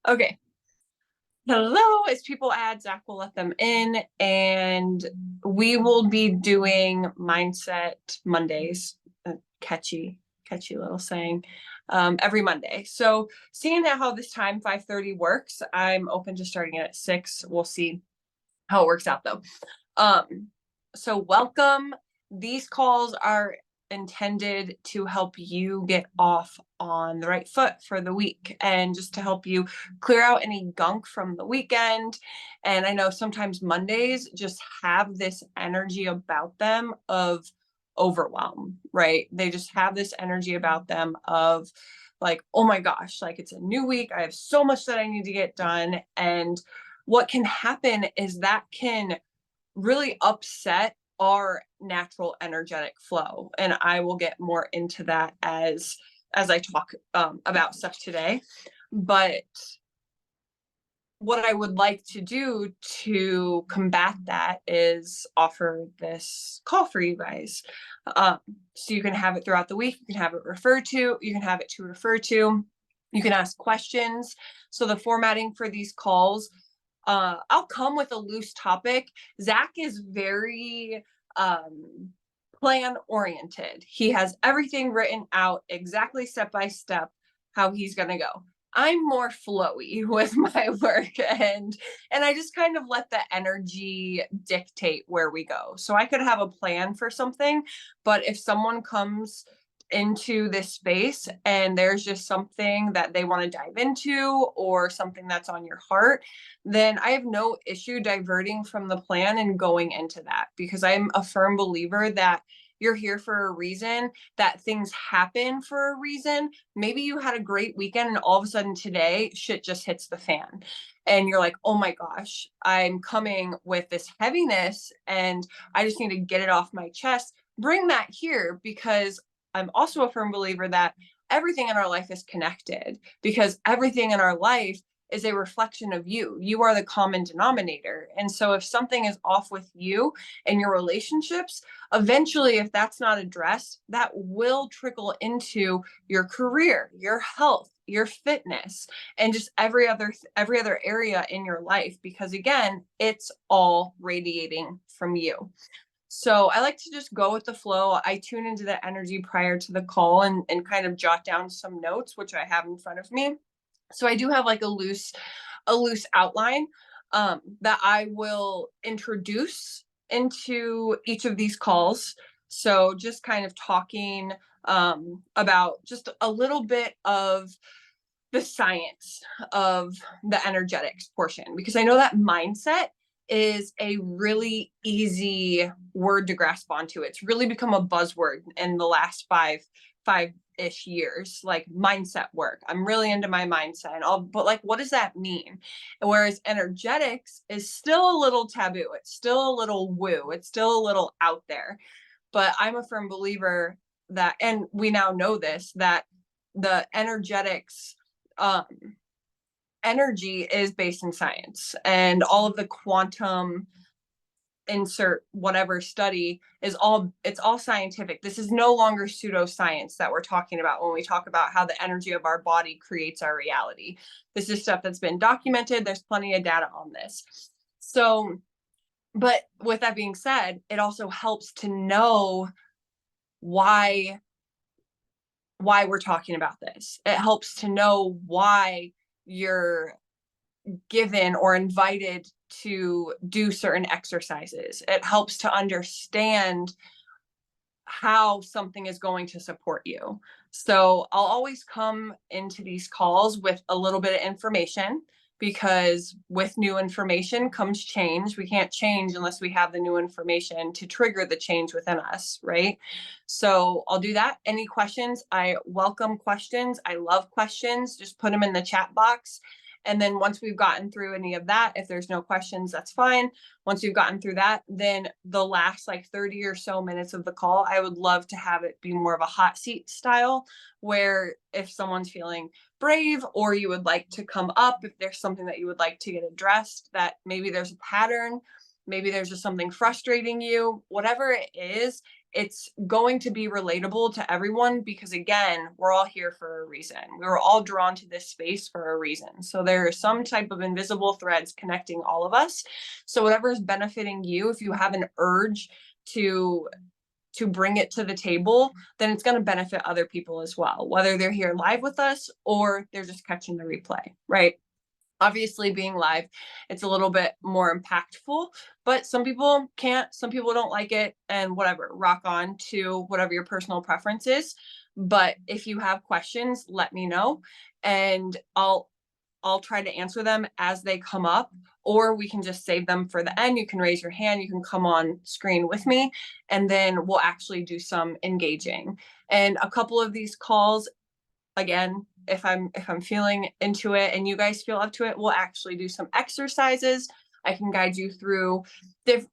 Okay. Hello. As people add, Zach will let them in, and we will be doing Mindset Mondays. A catchy little saying. Every Monday. So, seeing how this time 5:30 works, I'm open to starting it at 6. We'll see how it works out though. Um, so welcome. These calls are intended to help you get off on the right foot for the week and just to help you clear out any gunk from the weekend. And I know sometimes Mondays just have this energy about them of overwhelm, right? They just have this energy about them of like, oh my gosh, like it's a new week. I have so much that I need to get done. And what can happen is that can really upset our natural energetic flow, and I will get more into that as I talk about stuff today. But what I would like to do to combat that is offer this call for you guys. So you can have it throughout the week, you can have it referred to, you can have it to refer to, you can ask questions. So the formatting for these calls, I'll come with a loose topic. Zach is very plan oriented. He has everything written out exactly step by step how he's going to go. I'm more flowy with my work, and I just kind of let the energy dictate where we go. So I could have a plan for something, but if someone comes into this space and there's just something that they want to dive into or something that's on your heart, then I have no issue diverting from the plan and going into that, because I'm a firm believer that you're here for a reason, that things happen for a reason. Maybe you had a great weekend and all of a sudden today shit just hits the fan. And you're like, oh my gosh, I'm coming with this heaviness and I just need to get it off my chest. Bring that here, because I'm also a firm believer that everything in our life is connected, because everything in our life is a reflection of you. You are the common denominator. And so if something is off with you and your relationships, eventually, if that's not addressed, that will trickle into your career, your health, your fitness, and just every other area in your life, because again, it's all radiating from you. So I like to just go with the flow. I tune into the energy prior to the call and kind of jot down some notes, which I have in front of me. So I do have like a loose outline that I will introduce into each of these calls. So just kind of talking about just a little bit of the science of the energetics portion, because I know that mindset is a really easy word to grasp onto. It's really become a buzzword in the last five-ish years, like mindset work. I'm really into my mindset and all, but like, what does that mean? Whereas energetics is still a little taboo. It's still a little woo. It's still a little out there. But I'm a firm believer that, and we now know this, that the energetics um, energy is based in science, and all of the quantum insert whatever study is all scientific. This is no longer pseudoscience that we're talking about when we talk about how the energy of our body creates our reality. This is stuff that's been documented. There's plenty of data on this. So, but with that being said, it also helps to know why we're talking about this. It helps to know why you're given or invited to do certain exercises. It helps to understand how something is going to support you. So I'll always come into these calls with a little bit of information, because with new information comes change. We can't change unless we have the new information to trigger the change within us, right? So I'll do that. Any questions? I welcome questions. I love questions. Just put them in the chat box. And then once we've gotten through any of that, if there's no questions, that's fine. Once you've gotten through that, then the last like 30 or so minutes of the call, I would love to have it be more of a hot seat style, where if someone's feeling brave or you would like to come up, if there's something that you would like to get addressed, that maybe there's a pattern, maybe there's just something frustrating you, whatever it is, it's going to be relatable to everyone because, again, we're all here for a reason. We were all drawn to this space for a reason. So there are some type of invisible threads connecting all of us. So whatever is benefiting you, if you have an urge to bring it to the table, then it's going to benefit other people as well, whether they're here live with us or they're just catching the replay, right? Obviously, being live, it's a little bit more impactful, but some people can't, some people don't like it, and whatever, rock on to whatever your personal preference is. But if you have questions, let me know, and I'll try to answer them as they come up, or we can just save them for the end. You can raise your hand, you can come on screen with me, and then we'll actually do some engaging. And a couple of these calls, again, if I'm feeling into it and you guys feel up to it, we'll actually do some exercises. I can guide you through,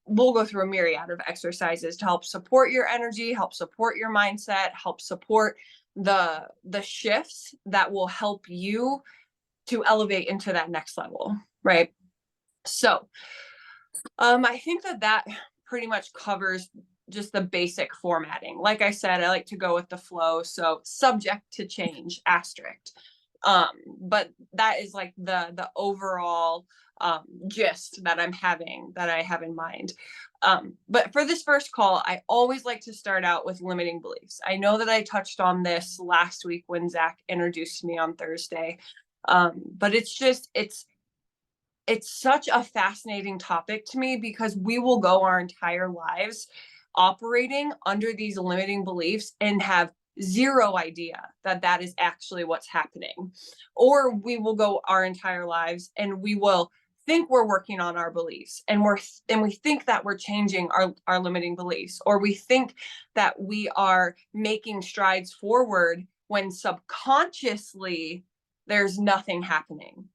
we'll go through a myriad of exercises to help support your energy, help support your mindset, help support the shifts that will help you to elevate into that next level, right? So I think that pretty much covers just the basic formatting. Like I said, I like to go with the flow. So subject to change, asterisk. But that is like the overall gist that I have in mind. But for this first call, I always like to start out with limiting beliefs. I know that I touched on this last week when Zach introduced me on Thursday. But it's such a fascinating topic to me because we will go our entire lives operating under these limiting beliefs and have zero idea that that is actually what's happening. Or we will go our entire lives and we will think we're working on our beliefs and we think that we're changing our limiting beliefs, or we think that we are making strides forward when subconsciously there's nothing happening.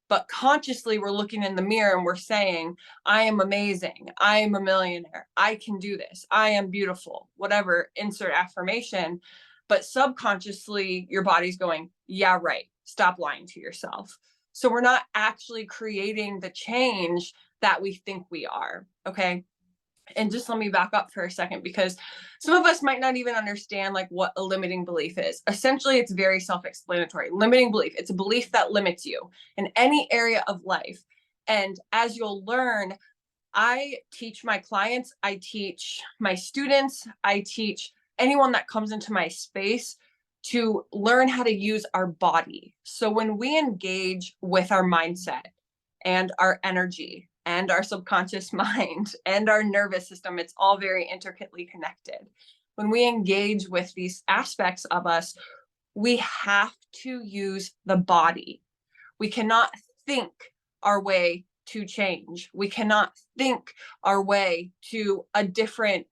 But consciously, we're looking in the mirror and we're saying, I am amazing. I am a millionaire. I can do this. I am beautiful, whatever, insert affirmation. But subconsciously, your body's going, yeah, right. Stop lying to yourself. So we're not actually creating the change that we think we are. Okay. And just let me back up for a second, because some of us might not even understand like what a limiting belief is. Essentially, it's very self-explanatory. Limiting belief, it's a belief that limits you in any area of life. And as you'll learn, I teach my clients, I teach my students, I teach anyone that comes into my space to learn how to use our body. So when we engage with our mindset and our energy and our subconscious mind and our nervous system, it's all very intricately connected. When we engage with these aspects of us, we have to use the body. We cannot think our way to change. We cannot think our way to a different,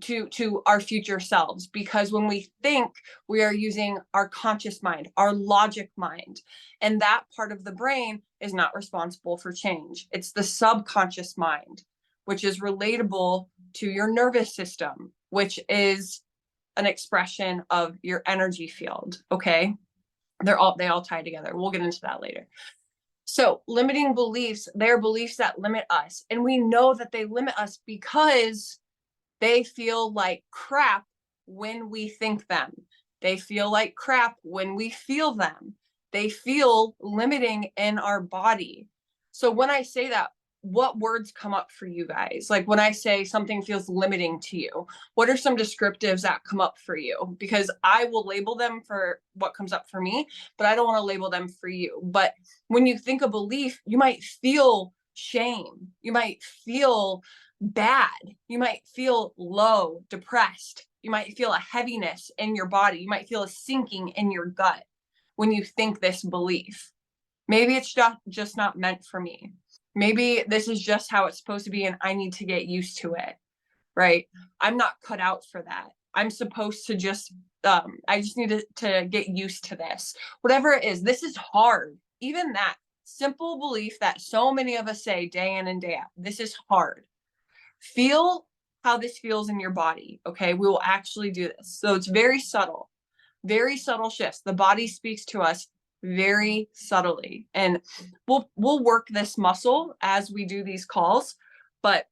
to our future selves, because when we think, we are using our conscious mind, our logic mind, and that part of the brain is not responsible for change. It's the subconscious mind, which is relatable to your nervous system, which is an expression of your energy field. Okay, they all tie together. We'll get into that later. So limiting beliefs, they're beliefs that limit us, and we know that they limit us because they feel like crap when we think them. They feel like crap when we feel them. They feel limiting in our body. So when I say that, what words come up for you guys? Like when I say something feels limiting to you, what are some descriptives that come up for you? Because I will label them for what comes up for me, but I don't want to label them for you. But when you think a belief, you might feel shame. You might feel bad. You might feel low, depressed. You might feel a heaviness in your body. You might feel a sinking in your gut when you think this belief. Maybe it's just not meant for me. Maybe this is just how it's supposed to be and I need to get used to it, right? I'm not cut out for that. I'm supposed to just, I just need to get used to this. Whatever it is, this is hard. Even that simple belief that so many of us say day in and day out, this is hard. Feel how this feels in your body, okay? We will actually do this. So it's very subtle shifts. The body speaks to us very subtly, and we'll work this muscle as we do these calls, but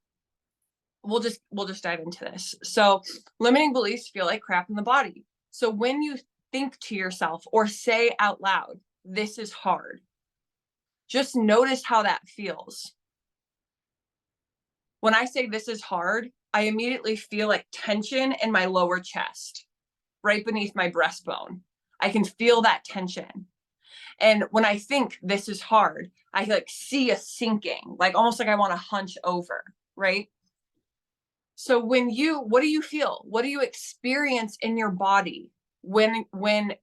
we'll just dive into this. So limiting beliefs feel like crap in the body. So when you think to yourself or say out loud, this is hard, just notice how that feels. When I say this is hard, I immediately feel like tension in my lower chest, right beneath my breastbone. I can feel that tension. And when I think this is hard, I like see a sinking, like almost like I want to hunch over, right? So what do you feel? What do you experience in your body when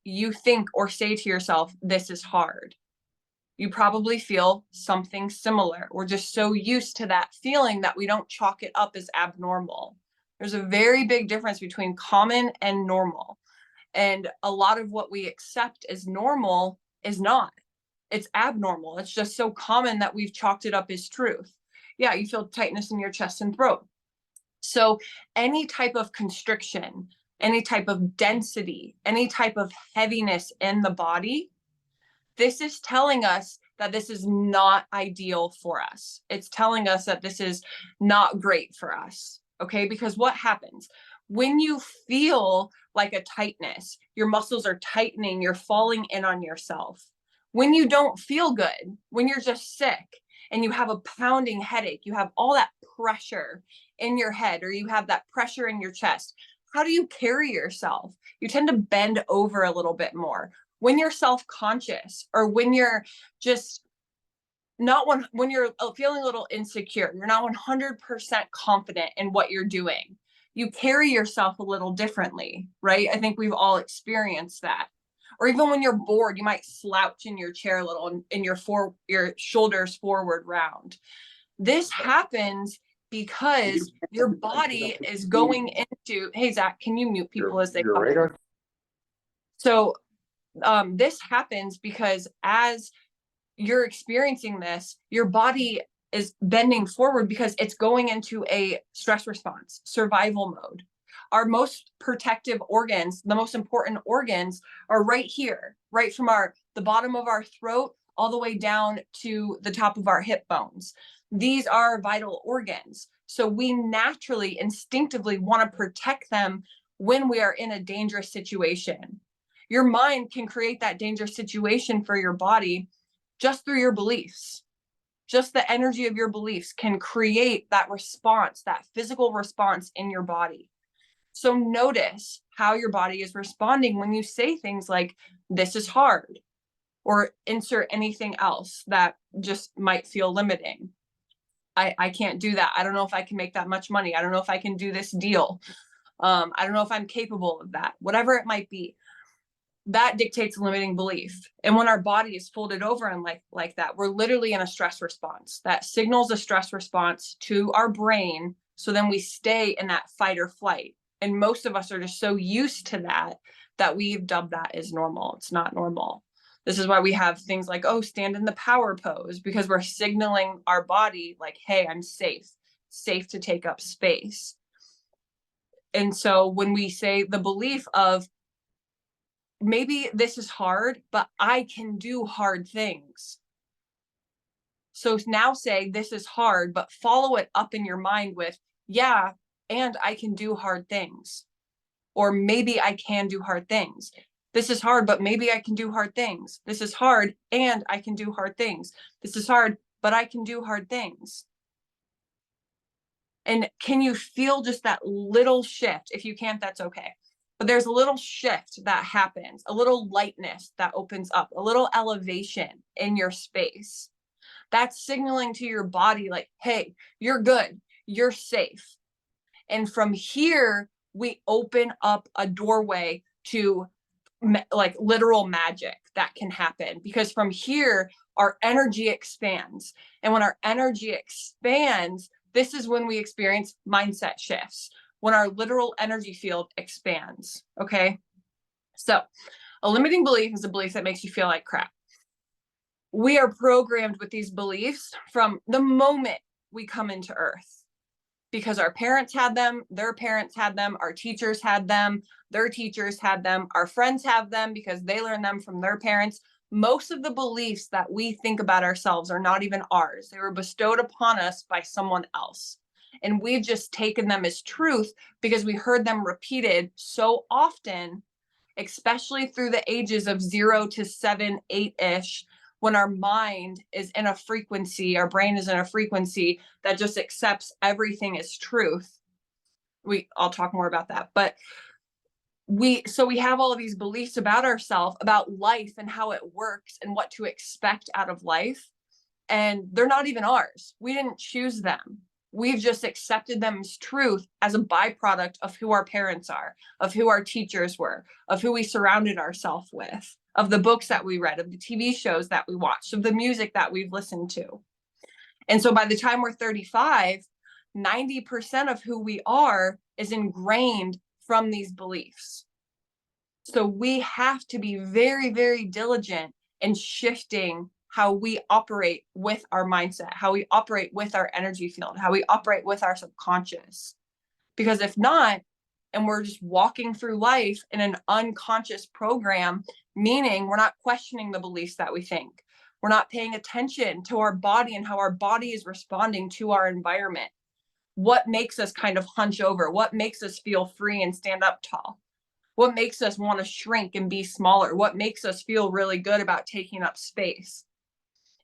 you think or say to yourself, this is hard? You probably feel something similar. We're just so used to that feeling that we don't chalk it up as abnormal. There's a very big difference between common and normal. And a lot of what we accept as normal is not. It's abnormal. It's just so common that we've chalked it up as truth. Yeah, you feel tightness in your chest and throat. So any type of constriction, any type of density, any type of heaviness in the body, this is telling us that this is not ideal for us. It's telling us that this is not great for us. Okay, because what happens when you feel like a tightness, your muscles are tightening, you're falling in on yourself. When you don't feel good, when you're just sick and you have a pounding headache, you have all that pressure in your head, or you have that pressure in your chest, how do you carry yourself? You tend to bend over a little bit more. When you're self-conscious, or when you're just when you're feeling a little insecure, you're not 100% confident in what you're doing, you carry yourself a little differently, right? I think we've all experienced that. Or even when you're bored, you might slouch in your chair a little and your shoulders forward round. This happens because your body is going into, hey, Zach, can you mute people as they come in? So this happens because as you're experiencing this, your body is bending forward because it's going into a stress response, survival mode. Our most protective organs, the most important organs, are right here, right from the bottom of our throat all the way down to the top of our hip bones. These are vital organs. So we naturally, instinctively want to protect them when we are in a dangerous situation. Your mind can create that dangerous situation for your body just through your beliefs. Just the energy of your beliefs can create that response, that physical response in your body. So notice how your body is responding when you say things like, this is hard, or insert anything else that just might feel limiting. I can't do that. I don't know if I can make that much money. I don't know if I can do this deal. I don't know if I'm capable of that, whatever it might be. That dictates a limiting belief. And when our body is folded over and like that, we're literally in a stress response. That signals a stress response to our brain. So then we stay in that fight or flight. And most of us are just so used to that we've dubbed that as normal. It's not normal. This is why we have things like, oh, stand in the power pose, because we're signaling our body like, hey, I'm safe to take up space. And so when we say the belief of, maybe this is hard, but I can do hard things. So now say this is hard, but follow it up in your mind with, yeah, and I can do hard things. Or maybe I can do hard things. This is hard, but maybe I can do hard things. This is hard and I can do hard things. This is hard, but I can do hard things. And can you feel just that little shift? If you can't, that's okay. But there's a little shift that happens, a little lightness that opens up, a little elevation in your space. That's signaling to your body like, hey, you're good, you're safe. And from here, we open up a doorway to like literal magic that can happen, because from here, our energy expands. And when our energy expands, this is when we experience mindset shifts, when our literal energy field expands. Okay. So a limiting belief is a belief that makes you feel like crap. We are programmed with these beliefs from the moment we come into Earth, because our parents had them, their parents had them, our teachers had them, their teachers had them, our friends have them because they learned them from their parents. Most of the beliefs that we think about ourselves are not even ours. They were bestowed upon us by someone else. and we've just taken them as truth because we heard them repeated so often, especially through the ages of 0 to 7, 8-ish, when our mind is in a frequency, our brain is in a frequency that just accepts everything as truth. I'll talk more about that, but we have all of these beliefs about ourselves, about life and how it works and what to expect out of life. And they're not even ours. We didn't choose them. We've just accepted them as truth as a byproduct of who our parents are, of who our teachers were, of who we surrounded ourselves with, of the books that we read, of the TV shows that we watched, of the music that we've listened to. And so by the time we're 35, 90% of who we are is ingrained from these beliefs. So we have to be very, very diligent in shifting how we operate with our mindset, how we operate with our energy field, how we operate with our subconscious. Because if not, and we're just walking through life in an unconscious program, meaning we're not questioning the beliefs that we think. We're not paying attention to our body and how our body is responding to our environment. What makes us kind of hunch over? What makes us feel free and stand up tall? What makes us want to shrink and be smaller? What makes us feel really good about taking up space?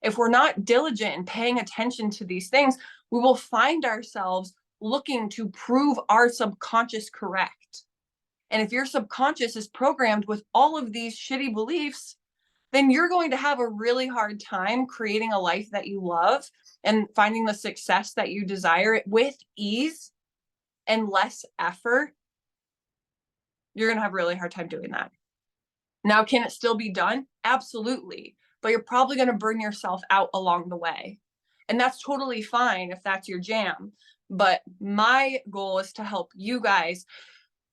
If we're not diligent in paying attention to these things, we will find ourselves looking to prove our subconscious correct. And if your subconscious is programmed with all of these shitty beliefs, then you're going to have a really hard time creating a life that you love and finding the success that you desire with ease and less effort. You're going to have a really hard time doing that. Now, can it still be done? Absolutely. But you're probably going to burn yourself out along the way. And that's totally fine if that's your jam. But my goal is to help you guys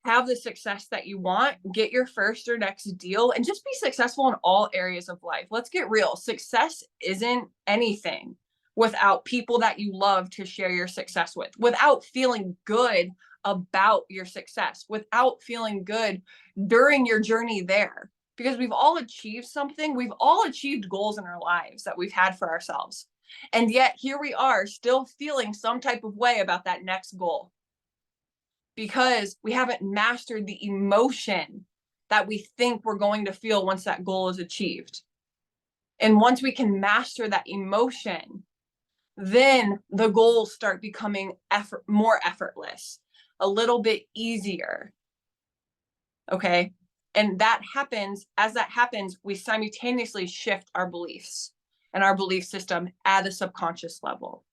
have the success that you want, get your first or next deal, and just be successful in all areas of life. Let's get real. Success isn't anything without people that you love to share your success with, without feeling good about your success, without feeling good during your journey there. Because we've all achieved something. We've all achieved goals in our lives that we've had for ourselves. And yet here we are still feeling some type of way about that next goal, because we haven't mastered the emotion that we think we're going to feel once that goal is achieved. And once we can master that emotion, then the goals start becoming more effortless, a little bit easier. Okay. And as that happens, we simultaneously shift our beliefs and our belief system at a subconscious level.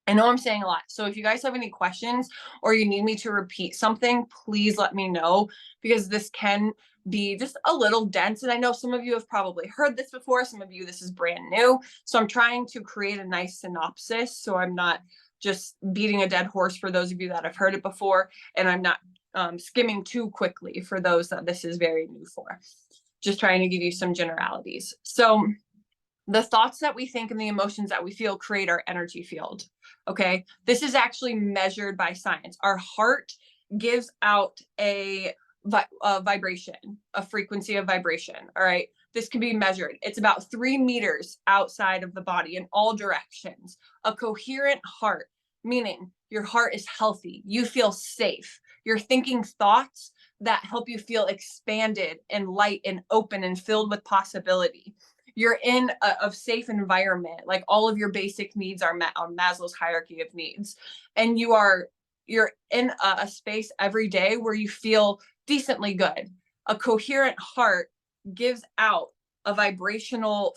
I know I'm saying a lot. So if you guys have any questions or you need me to repeat something, please let me know, because this can be just a little dense. And I know some of you have probably heard this before. Some of you, this is brand new. So I'm trying to create a nice synopsis, so I'm not just beating a dead horse for those of you that have heard it before. And I'm not skimming too quickly for those that this is very new for. Just trying to give you some generalities. So the thoughts that we think and the emotions that we feel create our energy field. Okay. This is actually measured by science. Our heart gives out a vibration, a frequency of vibration. All right. This can be measured. It's about 3 meters outside of the body in all directions. A coherent heart, meaning your heart is healthy. You feel safe. You're thinking thoughts that help you feel expanded and light and open and filled with possibility. You're in a safe environment, like all of your basic needs are met on Maslow's hierarchy of needs. And you're in a space every day where you feel decently good. A coherent heart gives out a vibrational,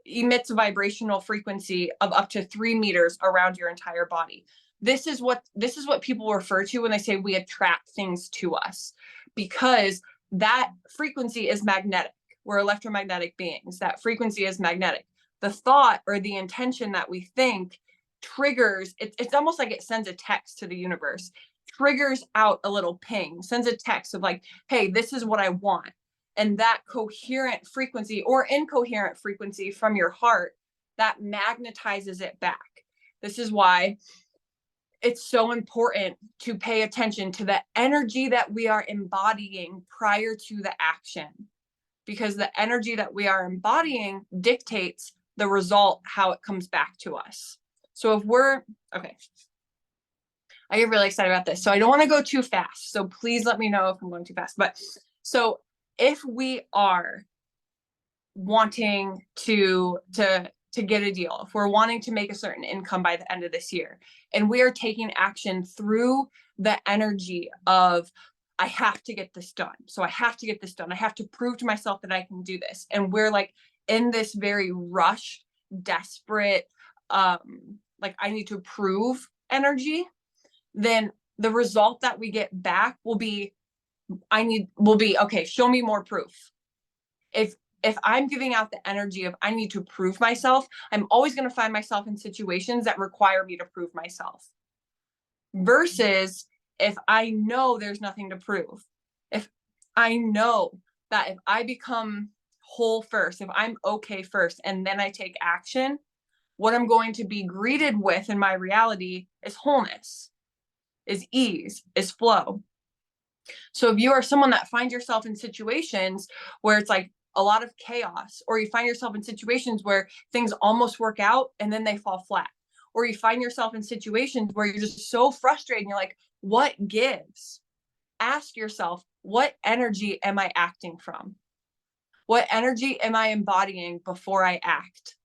emits a vibrational frequency of up to 3 meters around your entire body. This is what people refer to when they say we attract things to us, because that frequency is magnetic. We're electromagnetic beings. That frequency is magnetic. The thought or the intention that we think triggers, it's almost like it sends a text to the universe, triggers out a little ping, sends a text of like, hey, this is what I want. And that coherent frequency or incoherent frequency from your heart, that magnetizes it back. This is why it's so important to pay attention to the energy that we are embodying prior to the action, because the energy that we are embodying dictates the result, how it comes back to us. So if we're, okay, I get really excited about this. So I don't want to go too fast. So please let me know if I'm going too fast. But so if we are wanting to get a deal, if we're wanting to make a certain income by the end of this year, and we are taking action through the energy of, I have to get this done. So I have to get this done. I have to prove to myself that I can do this. And we're like in this very rushed, desperate, like I need to prove energy, then the result that we get back will be, okay, show me more proof. If I'm giving out the energy of I need to prove myself, I'm always going to find myself in situations that require me to prove myself. Versus if I know there's nothing to prove, if I know that if I become whole first, if I'm okay first, and then I take action, what I'm going to be greeted with in my reality is wholeness, is ease, is flow. So if you are someone that finds yourself in situations where it's like a lot of chaos, or you find yourself in situations where things almost work out and then they fall flat, or you find yourself in situations where you're just so frustrated and you're like, what gives? Ask yourself, what energy am I acting from? What energy am I embodying before I act?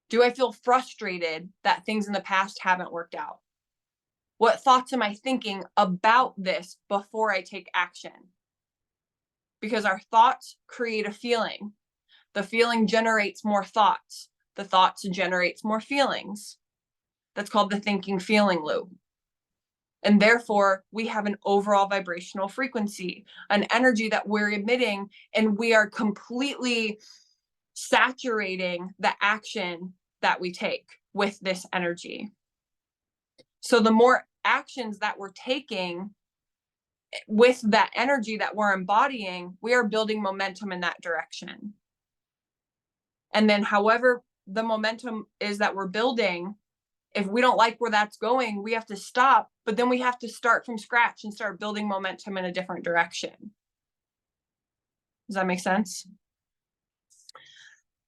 Do I feel frustrated that things in the past haven't worked out? What thoughts am I thinking about this before I take action? Because our thoughts create a feeling. The feeling generates more thoughts. The thoughts generates more feelings. That's called the thinking feeling loop. And therefore, we have an overall vibrational frequency, an energy that we're emitting, and we are completely saturating the action that we take with this energy. So the more actions that we're taking with that energy that we're embodying, we are building momentum in that direction. And then however the momentum is that we're building, if we don't like where that's going, we have to stop, but then we have to start from scratch and start building momentum in a different direction. Does that make sense?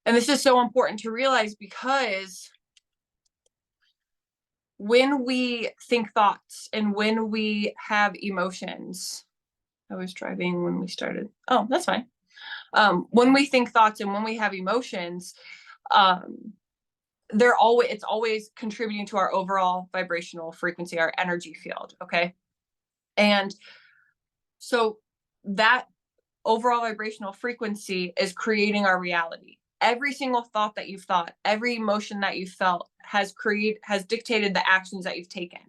And this is so important to realize, because when we think thoughts and when we have emotions, I was driving when we started. Oh, that's fine. When we think thoughts and when we have emotions, it's always contributing to our overall vibrational frequency, our energy field. Okay. And so that overall vibrational frequency is creating our reality. Every single thought that you've thought, every emotion that you've felt has dictated the actions that you've taken.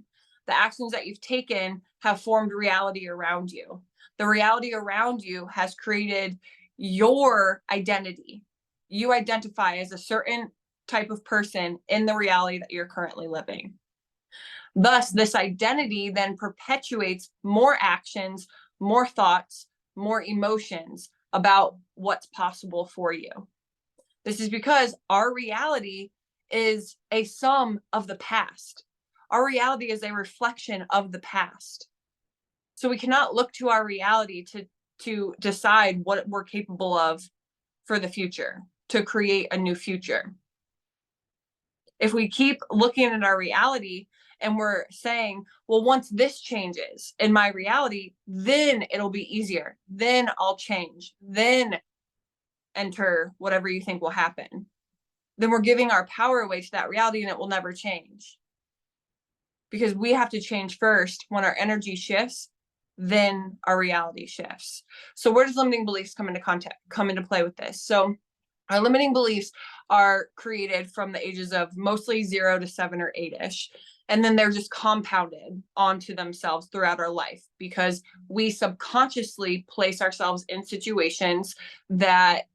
The actions that you've taken have formed reality around you. The reality around you has created your identity. You identify as a certain type of person in the reality that you're currently living. Thus, this identity then perpetuates more actions, more thoughts, more emotions about what's possible for you. This is because our reality is a sum of the past. Our reality is a reflection of the past. So we cannot look to our reality to decide what we're capable of for the future, to create a new future. If we keep looking at our reality and we're saying, well, once this changes in my reality, then it'll be easier. Then I'll change. Then enter whatever you think will happen. Then we're giving our power away to that reality, and it will never change. Because we have to change first. When our energy shifts, then our reality shifts. So where does limiting beliefs come into play with this? So our limiting beliefs are created from the ages of mostly 0 to 7 or 8-ish. And then they're just compounded onto themselves throughout our life, because we subconsciously place ourselves in situations that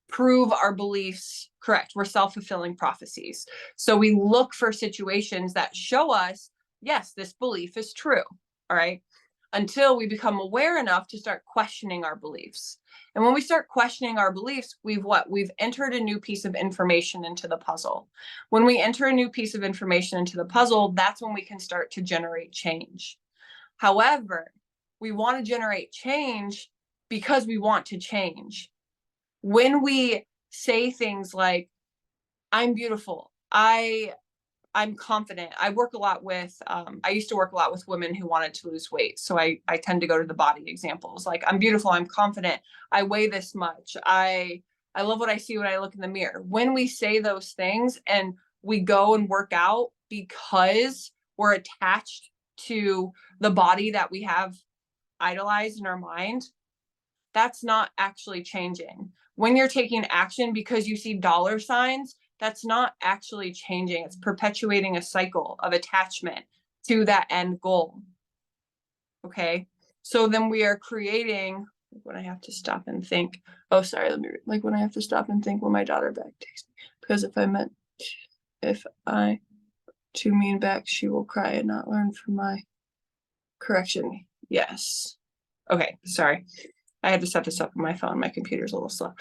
prove our beliefs correct. We're self-fulfilling prophecies. So we look for situations that show us, yes, this belief is true. All right. Until we become aware enough to start questioning our beliefs. And when we start questioning our beliefs, we've entered a new piece of information into the puzzle. When we enter a new piece of information into the puzzle, that's when we can start to generate change. However, we want to generate change because we want to change. When we say things like, I'm beautiful, I I'm confident. I work a lot with, I used to work a lot with women who wanted to lose weight. So I tend to go to the body examples. Like, I'm beautiful, I'm confident, I weigh this much. I love what I see when I look in the mirror. When we say those things and we go and work out because we're attached to the body that we have idolized in our mind, that's not actually changing. When you're taking action because you see dollar signs, that's not actually changing. It's perpetuating a cycle of attachment to that end goal. Okay. So then we are creating, when I have to stop and think, oh, sorry, let me read. Like, when I have to stop and think when my daughter back takes me, because if I too mean back, she will cry and not learn from my correction. Yes. Okay. Sorry. I had to set this up on my phone. My computer's a little slow.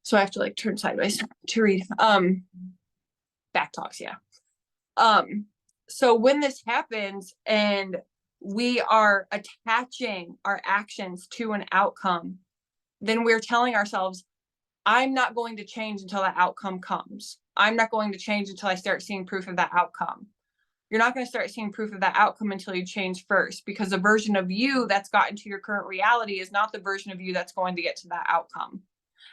So I have to like turn sideways to read. Back talks, yeah. So when this happens and we are attaching our actions to an outcome, then we're telling ourselves, I'm not going to change until that outcome comes. I'm not going to change until I start seeing proof of that outcome. You're not going to start seeing proof of that outcome until you change first, because the version of you that's gotten to your current reality is not the version of you that's going to get to that outcome.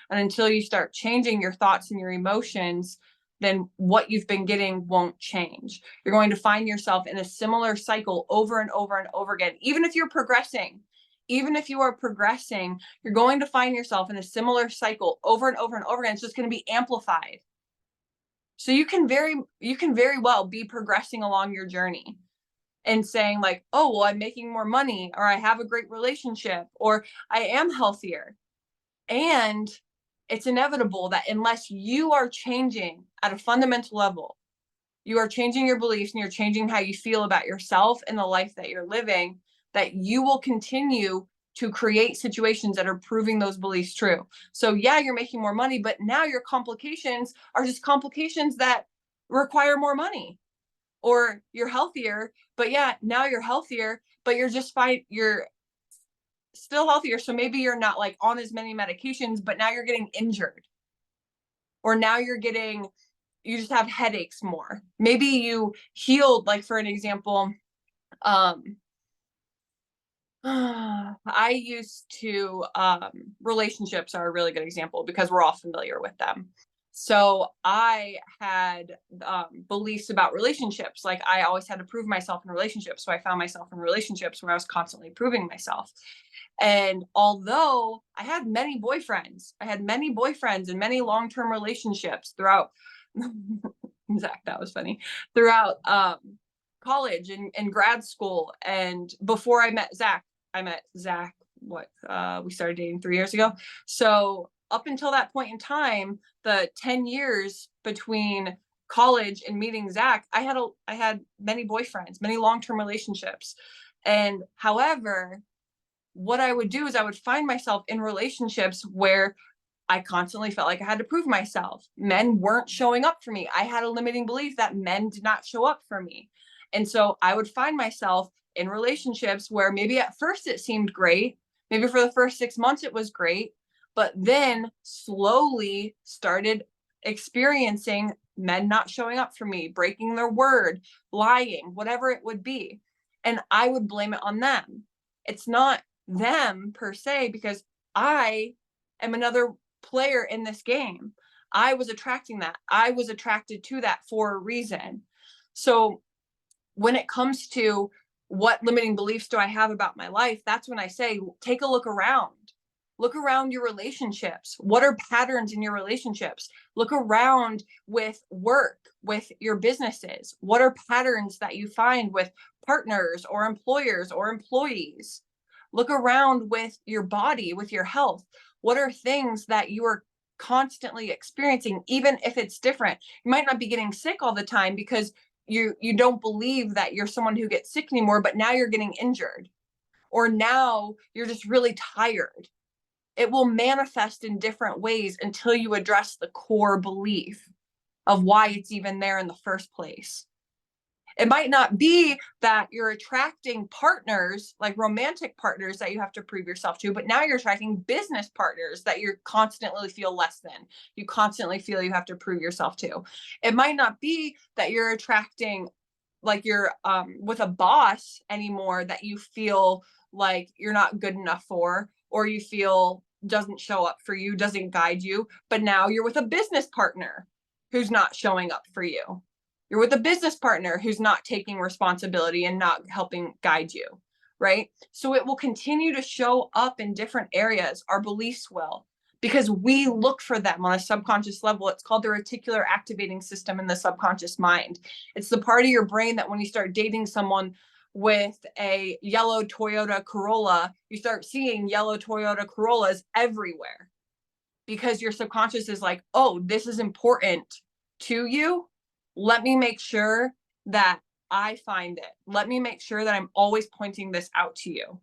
And until you start changing your thoughts and your emotions, then what you've been getting won't change. You're going to find yourself in a similar cycle over and over and over again. Even if you're progressing, even if you are progressing, you're going to find yourself in a similar cycle over and over and over again. It's just going to be amplified. So you can very well be progressing along your journey and saying like, oh, well, I'm making more money, or I have a great relationship, or I am healthier. And it's inevitable that unless you are changing at a fundamental level, you are changing your beliefs and you're changing how you feel about yourself and the life that you're living, that you will continue to create situations that are proving those beliefs true. So yeah, you're making more money, but now your complications are just complications that require more money. Or you're healthier, but yeah, now you're healthier, but you're just fine. You're still healthier. So maybe you're not like on as many medications, but now you're getting injured. Or now you just have headaches more. Maybe you healed, like for an example, I used to, relationships are a really good example because we're all familiar with them. So I had beliefs about relationships. Like, I always had to prove myself in relationships. So I found myself in relationships where I was constantly proving myself. And although I had many boyfriends and many long-term relationships throughout, Zach, that was funny, throughout college and grad school. And before I met Zach, we started dating 3 years ago. So up until that point in time, the 10 years between college and meeting Zach, I had many boyfriends, many long-term relationships. And however, what I would do is I would find myself in relationships where I constantly felt like I had to prove myself. Men weren't showing up for me. I had a limiting belief that men did not show up for me. And so I would find myself in relationships where maybe at first it seemed great. Maybe for the first 6 months it was great, but then slowly started experiencing men not showing up for me, breaking their word, lying, whatever it would be. And I would blame it on them. It's not them per se, because I am another player in this game. I was attracting that. I was attracted to that for a reason. So when it comes to what limiting beliefs do I have about my life, that's when I say, take a look around. Look around your relationships. What are patterns in your relationships? Look around with work, with your businesses. What are patterns that you find with partners or employers or employees? Look around with your body, with your health. What are things that you are constantly experiencing, even if it's different? You might not be getting sick all the time because you don't believe that you're someone who gets sick anymore, but now you're getting injured, or now you're just really tired. It will manifest in different ways until you address the core belief of why it's even there in the first place. It might not be that you're attracting partners, like romantic partners that you have to prove yourself to, but now you're attracting business partners that you constantly feel less than. You constantly feel you have to prove yourself to. It might not be that you're attracting, like you're with a boss anymore that you feel like you're not good enough for, or you feel doesn't show up for you, doesn't guide you, but now you're with a business partner who's not showing up for you. You're with a business partner who's not taking responsibility and not helping guide you, right? So it will continue to show up in different areas. Our beliefs will, because we look for them on a subconscious level. It's called the reticular activating system in the subconscious mind. It's the part of your brain that when you start dating someone with a yellow Toyota Corolla, you start seeing yellow Toyota Corollas everywhere, because your subconscious is like, oh, this is important to you. Let me make sure that I find it. Let me make sure that I'm always pointing this out to you.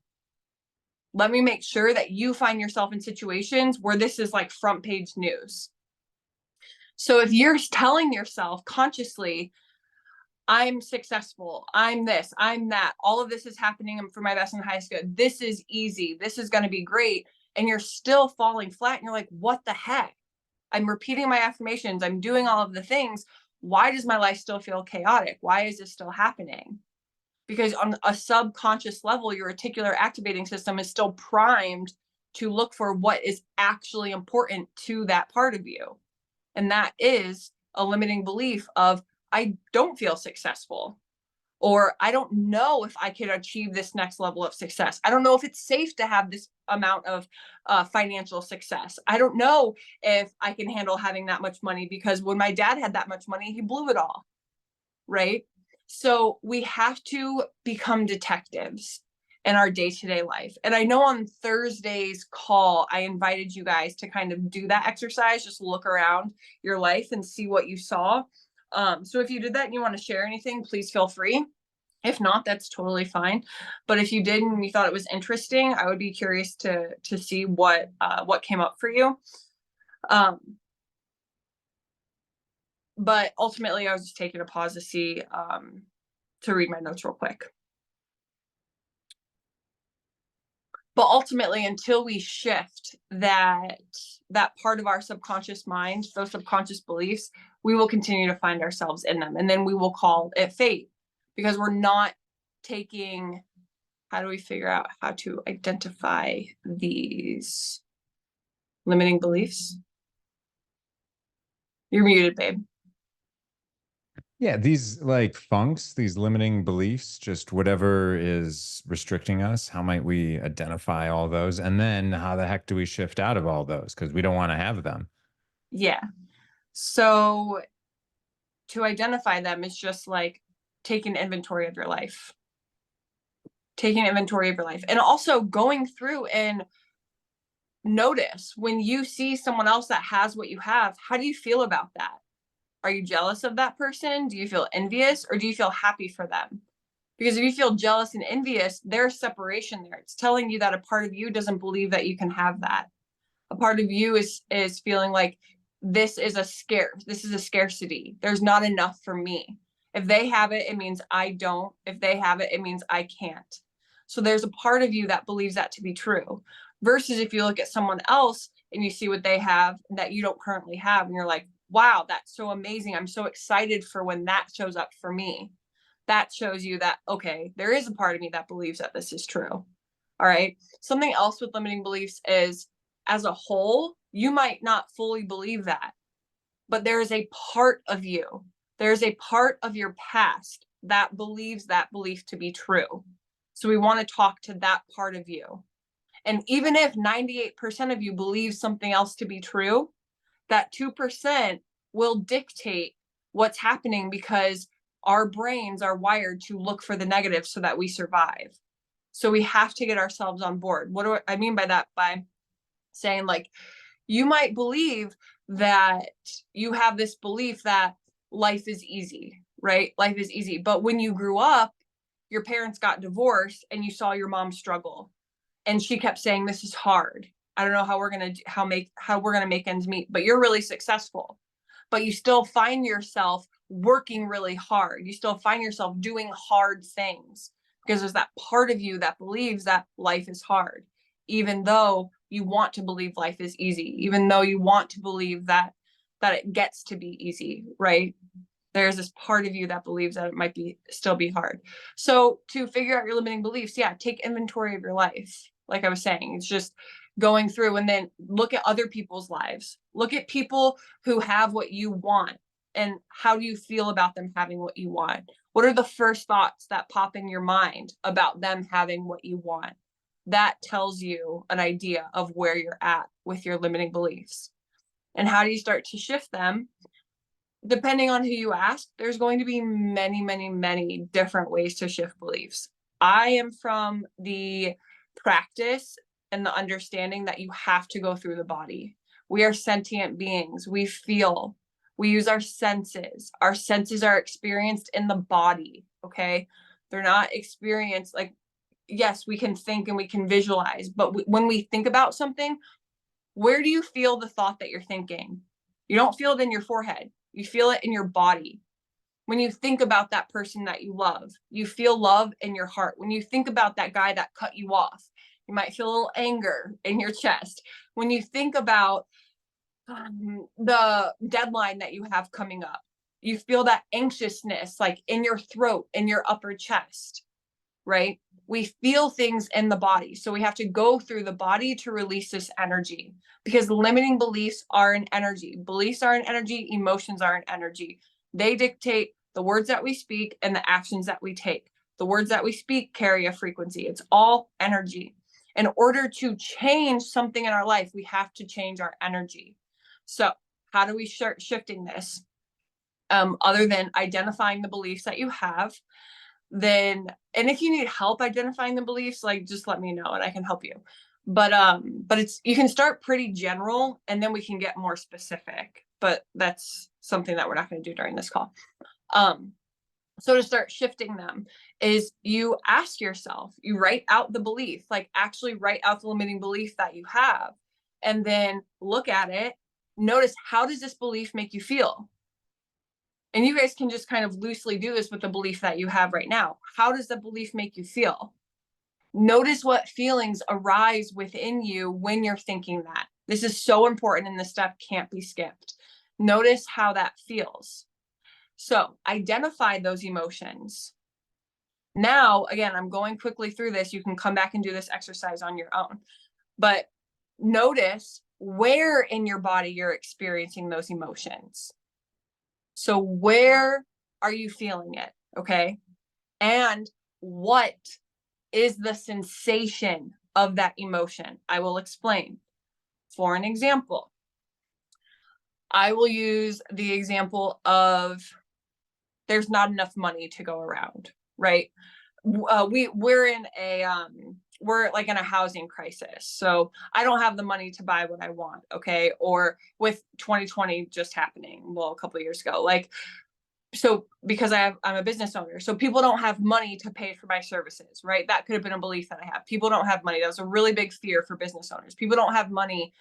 Let me make sure that you find yourself in situations where this is like front page news. So if you're telling yourself consciously, I'm successful, I'm this, I'm that, all of this is happening for my best in high school, this is easy, this is going to be great, and you're still falling flat and you're like, what the heck? I'm repeating my affirmations, I'm doing all of the things. Why does my life still feel chaotic? Why is this still happening? Because on a subconscious level, your reticular activating system is still primed to look for what is actually important to that part of you. And that is a limiting belief of, I don't feel successful, or I don't know if I can achieve this next level of success. I don't know if it's safe to have this amount of financial success. I don't know if I can handle having that much money, because when my dad had that much money, he blew it all, right? So we have to become detectives in our day-to-day life. And I know on Thursday's call, I invited you guys to kind of do that exercise, just look around your life and see what you saw. So if you did that and you want to share anything, please feel free. If not, that's totally fine. But if you did and you thought it was interesting, I would be curious to see what came up for you. But ultimately, I was just taking a pause to see, to read my notes real quick. But ultimately, until we shift that part of our subconscious mind, those subconscious beliefs, we will continue to find ourselves in them. And then we will call it fate, because we're not taking, how do we figure out how to identify these limiting beliefs? You're muted, babe. Yeah, these like funks, these limiting beliefs, just whatever is restricting us, how might we identify all those? And then how the heck do we shift out of all those? Because we don't want to have them. Yeah. So to identify them is just like taking inventory of your life. Taking inventory of your life. And also going through and notice when you see someone else that has what you have, how do you feel about that? Are you jealous of that person? Do you feel envious, or do you feel happy for them? Because if you feel jealous and envious, there's separation there. It's telling you that a part of you doesn't believe that you can have that. A part of you is feeling like this is a scarcity. There's not enough for me. If they have it, it means I don't. If they have it, it means I can't. So there's a part of you that believes that to be true. Versus if you look at someone else and you see what they have that you don't currently have, and you're like, wow, that's so amazing. I'm so excited for when that shows up for me. That shows you that, okay, there is a part of me that believes that this is true. All right. Something else with limiting beliefs is, as a whole, you might not fully believe that, but there is a part of you, there's a part of your past that believes that belief to be true. So we want to talk to that part of you. And even if 98% of you believe something else to be true, that 2% will dictate what's happening, because our brains are wired to look for the negative so that we survive. So we have to get ourselves on board. What do I mean by that? By saying, like, you might believe that you have this belief that life is easy, right? Life is easy. But when you grew up, your parents got divorced and you saw your mom struggle. And she kept saying, this is hard. I don't know how we're going to make ends meet, but you're really successful. But you still find yourself working really hard. You still find yourself doing hard things because there's that part of you that believes that life is hard, even though you want to believe life is easy, even though you want to believe that it gets to be easy, right? There's this part of you that believes that it might be still be hard. So to figure out your limiting beliefs, yeah, take inventory of your life. Like I was saying, it's just going through and then look at other people's lives. Look at people who have what you want, and how do you feel about them having what you want? What are the first thoughts that pop in your mind about them having what you want? That tells you an idea of where you're at with your limiting beliefs. And how do you start to shift them? Depending on who you ask, there's going to be many, many, many different ways to shift beliefs. I am from the practice and the understanding that you have to go through the body. We are sentient beings. We feel, we use our senses. Our senses are experienced in the body. Okay. They're not experienced like, yes, we can think and we can visualize, but when we think about something, where do you feel the thought that you're thinking? You don't feel it in your forehead. You feel it in your body. When you think about that person that you love, you feel love in your heart. When you think about that guy that cut you off, you might feel a little anger in your chest. When you think about the deadline that you have coming up, you feel that anxiousness like in your throat, in your upper chest, right? We feel things in the body. So we have to go through the body to release this energy, because limiting beliefs are an energy. Beliefs are an energy. Emotions are an energy. They dictate the words that we speak and the actions that we take. The words that we speak carry a frequency. It's all energy. In order to change something in our life, we have to change our energy. So how do we start shifting this? Other than identifying the beliefs that you have, then, and if you need help identifying the beliefs, like just let me know and I can help you. But it's, you can start pretty general and then we can get more specific, but that's something that we're not going to do during this call. So to start shifting them is you ask yourself, you write out the belief, like actually write out the limiting belief that you have, and then look at it. Notice, how does this belief make you feel? And you guys can just kind of loosely do this with the belief that you have right now. How does the belief make you feel? Notice what feelings arise within you when you're thinking that. This is so important and this step can't be skipped. Notice how that feels. So identify those emotions. Now, again, I'm going quickly through this. You can come back and do this exercise on your own. But notice where in your body you're experiencing those emotions. So where are you feeling it? Okay. And what is the sensation of that emotion? I will explain. For an example, I will use the example of there's not enough money to go around, right? We're in a we're like in a housing crisis, so I don't have the money to buy what I want, okay? Or with 2020 just happening, well, a couple of years ago, like, so because I'm a business owner, so people don't have money to pay for my services, right? That could have been a belief that I have. People don't have money. That was a really big fear for business owners. People don't have money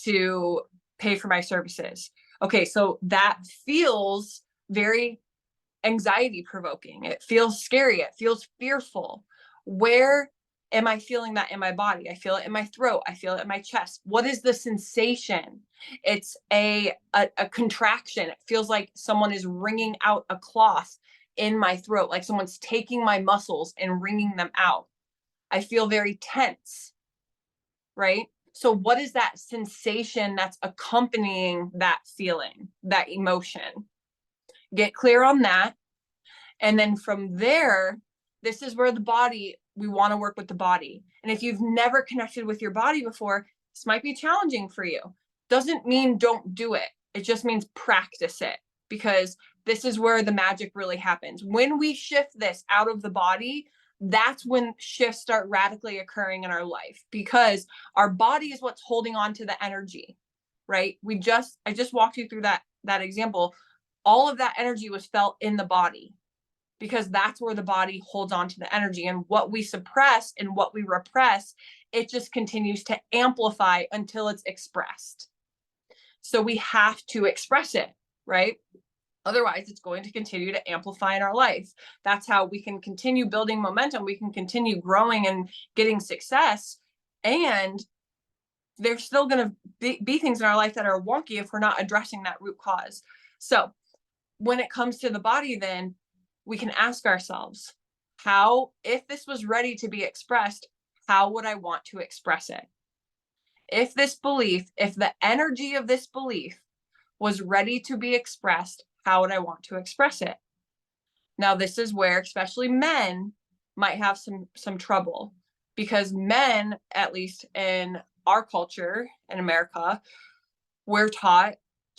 to pay for my services. Okay, so that feels very anxiety provoking. It feels scary. It feels fearful. Where am I feeling that in my body? I feel it in my throat. I feel it in my chest. What is the sensation? It's a contraction. It feels like someone is wringing out a cloth in my throat, like someone's taking my muscles and wringing them out. I feel very tense, right? So what is that sensation that's accompanying that feeling, that emotion? Get clear on that. And then from there, this is where the body, we want to work with the body. And if you've never connected with your body before, this might be challenging for you. Doesn't mean don't do it. It just means practice it, because this is where the magic really happens. When we shift this out of the body, that's when shifts start radically occurring in our life, because our body is what's holding on to the energy, right? I just walked you through that example. All of that energy was felt in the body, because that's where the body holds on to the energy. And what we suppress and what we repress, it just continues to amplify until it's expressed. So we have to express it, right? Otherwise, it's going to continue to amplify in our life. That's how we can continue building momentum. We can continue growing and getting success. And there's still going to be things in our life that are wonky if we're not addressing that root cause. So when it comes to the body, then we can ask ourselves, how, if this was ready to be expressed, how would I want to express it? If this belief, if the energy of this belief was ready to be expressed, how would I want to express it? Now, this is where especially men might have some trouble, because men, at least in our culture in America, we're taught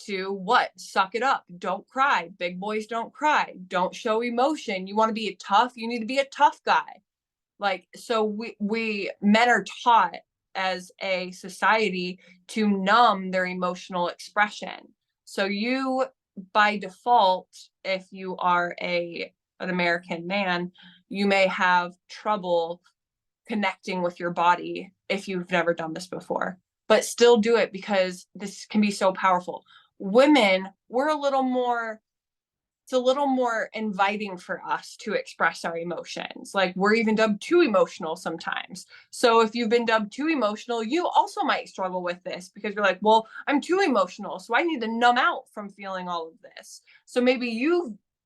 to what? Suck it up. Don't cry. Big boys don't cry. Don't show emotion. You want to be tough, you need to be a tough guy. Like, so we men are taught as a society to numb their emotional expression. So you, by default, if you are an American man, you may have trouble connecting with your body if you've never done this before, but still do it because this can be so powerful. Women, we're a little more, it's a little more inviting for us to express our emotions. Like, we're even dubbed too emotional sometimes. So if you've been dubbed too emotional, you also might struggle with this because you're like, well, I'm too emotional, so I need to numb out from feeling all of this. So maybe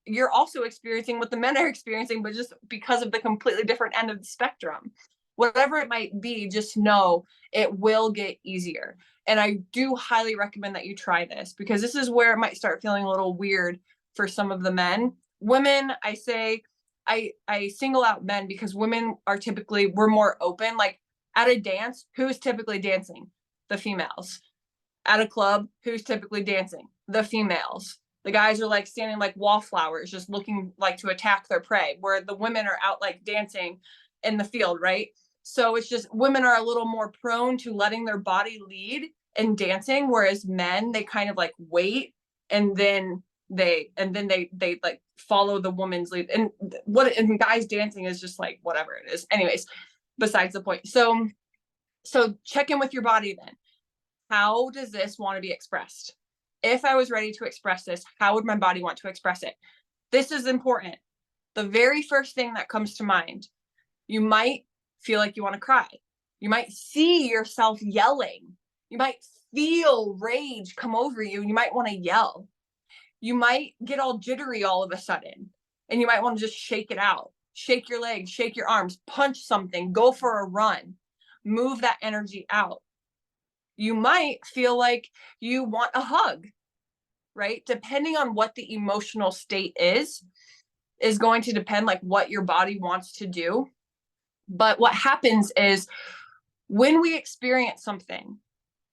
you're also experiencing what the men are experiencing, but just because of the completely different end of the spectrum. Whatever it might be, just know it will get easier. And I do highly recommend that you try this, because this is where it might start feeling a little weird for some of the men. Women, I say, I single out men because women are typically, we're more open. Like, at a dance, who's typically dancing? The females. At a club, who's typically dancing? The females. The guys are like standing like wallflowers, just looking like to attack their prey, where the women are out like dancing in the field, right? So it's just, women are a little more prone to letting their body lead and dancing, whereas men, they kind of like wait, and then they like follow the woman's lead. And and guys dancing is just like whatever it is. Anyways, besides the point. So check in with your body then. How does this want to be expressed? If I was ready to express this, how would my body want to express it? This is important. The very first thing that comes to mind, you might feel like you want to cry. You might see yourself yelling. You might feel rage come over you, and you might want to yell. You might get all jittery all of a sudden, and you might want to just shake it out. Shake your legs, shake your arms, punch something, go for a run, move that energy out. You might feel like you want a hug, right? Depending on what the emotional state is going to depend like what your body wants to do. But what happens is, when we experience something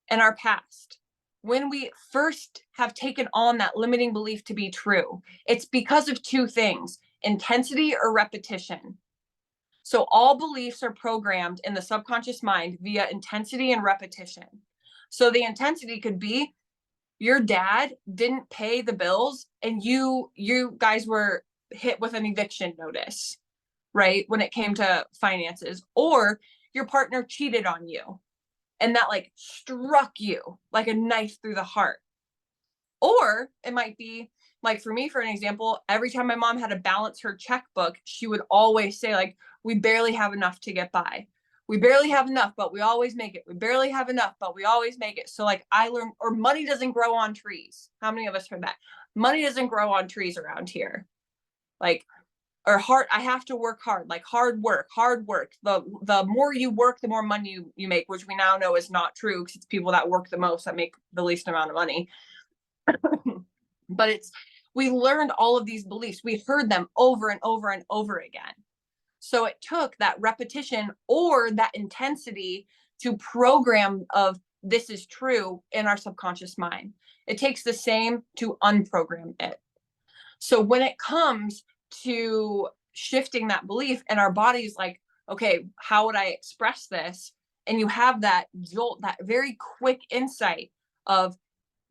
in our past, when we first have taken on that limiting belief to be true, it's because of two things: intensity or repetition. So all beliefs are programmed in the subconscious mind via intensity and repetition. So the intensity could be, your dad didn't pay the bills and you guys were hit with an eviction notice, right? When it came to finances, or your partner cheated on you and that like struck you like a knife through the heart. Or it might be like, for me, for an example, every time my mom had to balance her checkbook, she would always say like, we barely have enough to get by. We barely have enough, but we always make it. We barely have enough, but we always make it. So like, I learned, or money doesn't grow on trees. How many of us heard that? Money doesn't grow on trees around here. Like, or hard, I have to work hard, like hard work. The more you work, the more money you make, which we now know is not true, because it's people that work the most that make the least amount of money. But we learned all of these beliefs. We heard them over and over and over again. So it took that repetition or that intensity to program of this is true in our subconscious mind. It takes the same to unprogram it. So when it comes to shifting that belief, and our body's like, okay, how would I express this? And you have that jolt, that very quick insight of,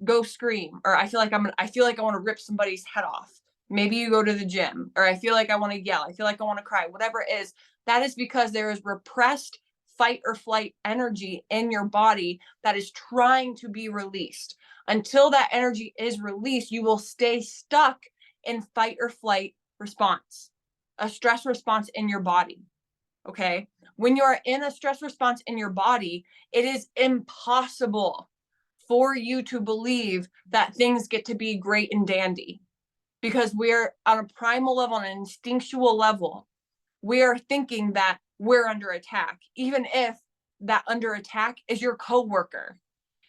go scream, or I feel like I want to rip somebody's head off. Maybe you go to the gym, or I feel like I want to yell. I feel like I want to cry, whatever it is. That is because there is repressed fight or flight energy in your body that is trying to be released. Until that energy is released, you will stay stuck in fight or flight response, a stress response in your body. Okay. When you're in a stress response in your body, it is impossible for you to believe that things get to be great and dandy, because we're on a primal level, on an instinctual level. We are thinking that we're under attack, even if that under attack is your coworker,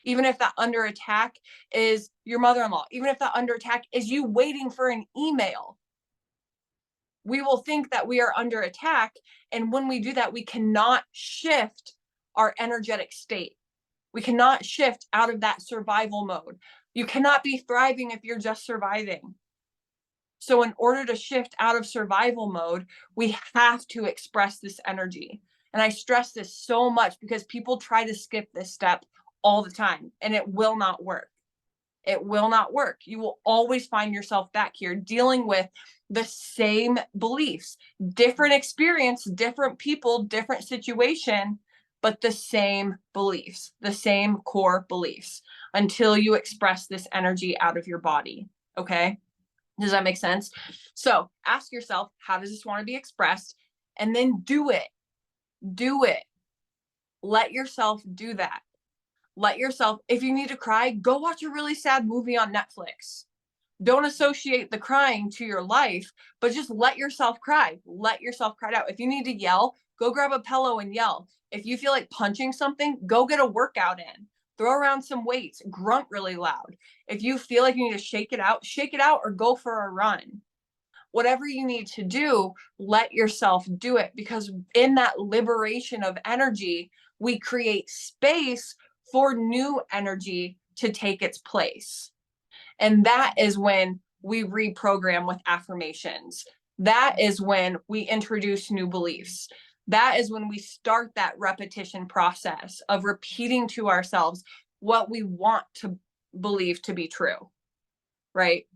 even if that under attack is your mother-in-law, even if that under attack is you waiting for an email. We will think that we are under attack. And when we do that, we cannot shift our energetic state. We cannot shift out of that survival mode. You cannot be thriving if you're just surviving. So in order to shift out of survival mode, we have to express this energy. And I stress this so much because people try to skip this step all the time, and it will not work. It will not work. You will always find yourself back here dealing with the same beliefs, different experience, different people, different situation, but the same beliefs, the same core beliefs, until you express this energy out of your body. Okay. Does that make sense? So ask yourself, how does this want to be expressed? And then do it. Do it. Let yourself do that. Let yourself, if you need to cry, go watch a really sad movie on Netflix. Don't associate the crying to your life, but just let yourself cry. Let yourself cry out. If you need to yell, go grab a pillow and yell. If you feel like punching something, go get a workout in. Throw around some weights, grunt really loud. If you feel like you need to shake it out, or go for a run. Whatever you need to do, let yourself do it, because in that liberation of energy, we create space for new energy to take its place. And that is when we reprogram with affirmations. That is when we introduce new beliefs. That is when we start that repetition process of repeating to ourselves what we want to believe to be true, right?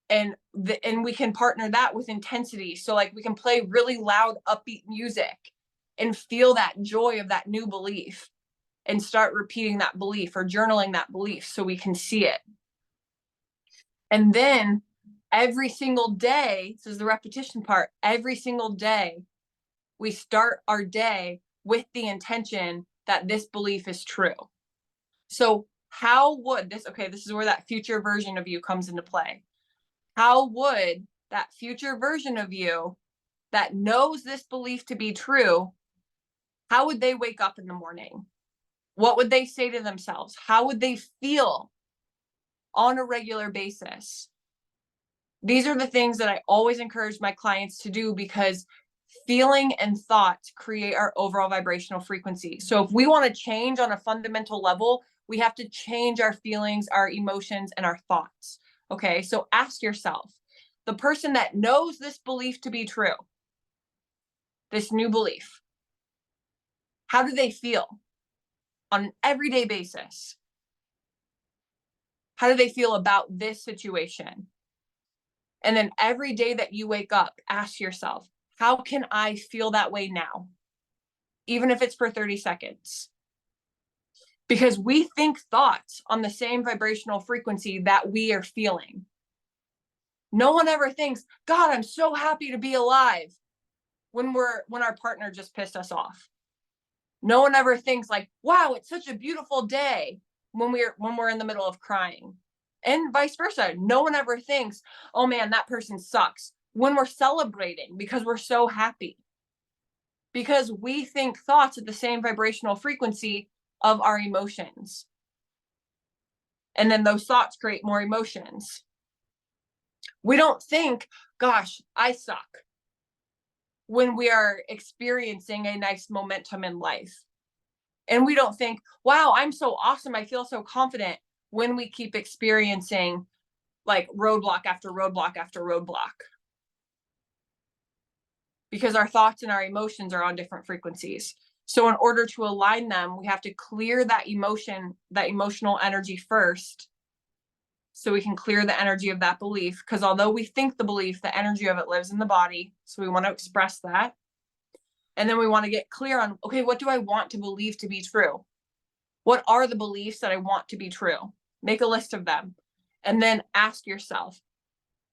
And we can partner that with intensity. So like we can play really loud, upbeat music and feel that joy of that new belief and start repeating that belief or journaling that belief so we can see it. And then every single day, this is the repetition part, every single day, we start our day with the intention that this belief is true. So how would this, okay, this is where that future version of you comes into play. How would that future version of you that knows this belief to be true, how would they wake up in the morning? What would they say to themselves? How would they feel on a regular basis? These are the things that I always encourage my clients to do, because feeling and thoughts create our overall vibrational frequency. So if we want to change on a fundamental level, we have to change our feelings, our emotions, and our thoughts. Okay, so ask yourself, the person that knows this belief to be true, this new belief, how do they feel on an everyday basis? How do they feel about this situation? And then every day that you wake up, ask yourself, how can I feel that way now? Even if it's for 30 seconds. Because we think thoughts on the same vibrational frequency that we are feeling. No one ever thinks, God, I'm so happy to be alive when our partner just pissed us off. No one ever thinks like, wow, it's such a beautiful day when we're in the middle of crying. And vice versa. No one ever thinks, oh man, that person sucks when we're celebrating because we're so happy. Because we think thoughts at the same vibrational frequency of our emotions. And then those thoughts create more emotions. We don't think, gosh, I suck, when we are experiencing a nice momentum in life. And we don't think, wow, I'm so awesome, I feel so confident, when we keep experiencing like roadblock after roadblock after roadblock. Because our thoughts and our emotions are on different frequencies. So in order to align them, we have to clear that emotion, that emotional energy first, so we can clear the energy of that belief. Because although we think the belief, the energy of it lives in the body. So we want to express that. And then we want to get clear on, okay, what do I want to believe to be true? What are the beliefs that I want to be true? Make a list of them. And then ask yourself,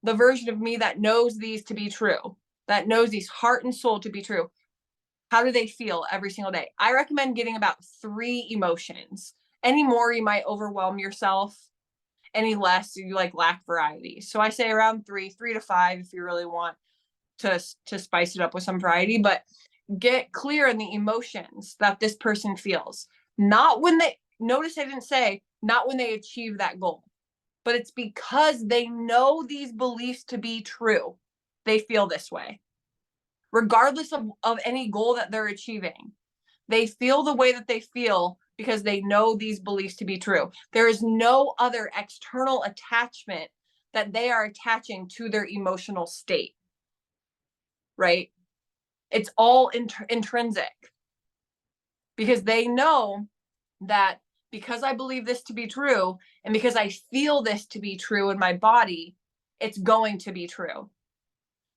the version of me that knows these to be true, that knows these heart and soul to be true, how do they feel every single day? I recommend getting about 3 emotions. Any more, you might overwhelm yourself. Any less, you like lack variety. So I say around 3 to 5 if you really want to spice it up with some variety. But get clear on the emotions that this person feels. Not when they, notice I didn't say not when they achieve that goal, but it's because they know these beliefs to be true. They feel this way, regardless of any goal that they're achieving. They feel the way that they feel because they know these beliefs to be true. There is no other external attachment that they are attaching to their emotional state, right? It's all intrinsic, because they know that because I believe this to be true and because I feel this to be true in my body, it's going to be true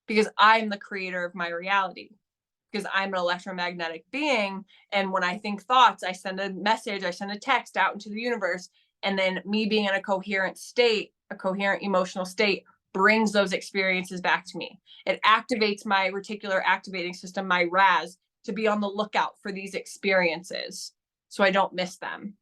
because I'm the creator of my reality, because I'm an electromagnetic being. And when I think thoughts, I send a message, I send a text out into the universe. And then me being in a coherent state, a coherent emotional state, brings those experiences back to me. It activates my reticular activating system, my RAS, to be on the lookout for these experiences so I don't miss them.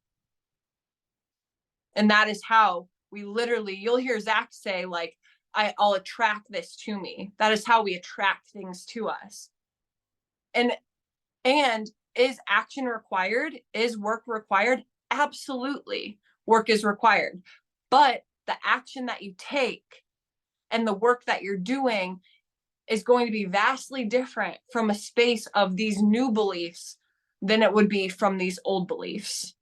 And that is how we literally, you'll hear Zach say, like, I'll attract this to me. That is how we attract things to us. And is action required? Is work required? Absolutely. Work is required. But the action that you take and the work that you're doing is going to be vastly different from a space of these new beliefs than it would be from these old beliefs.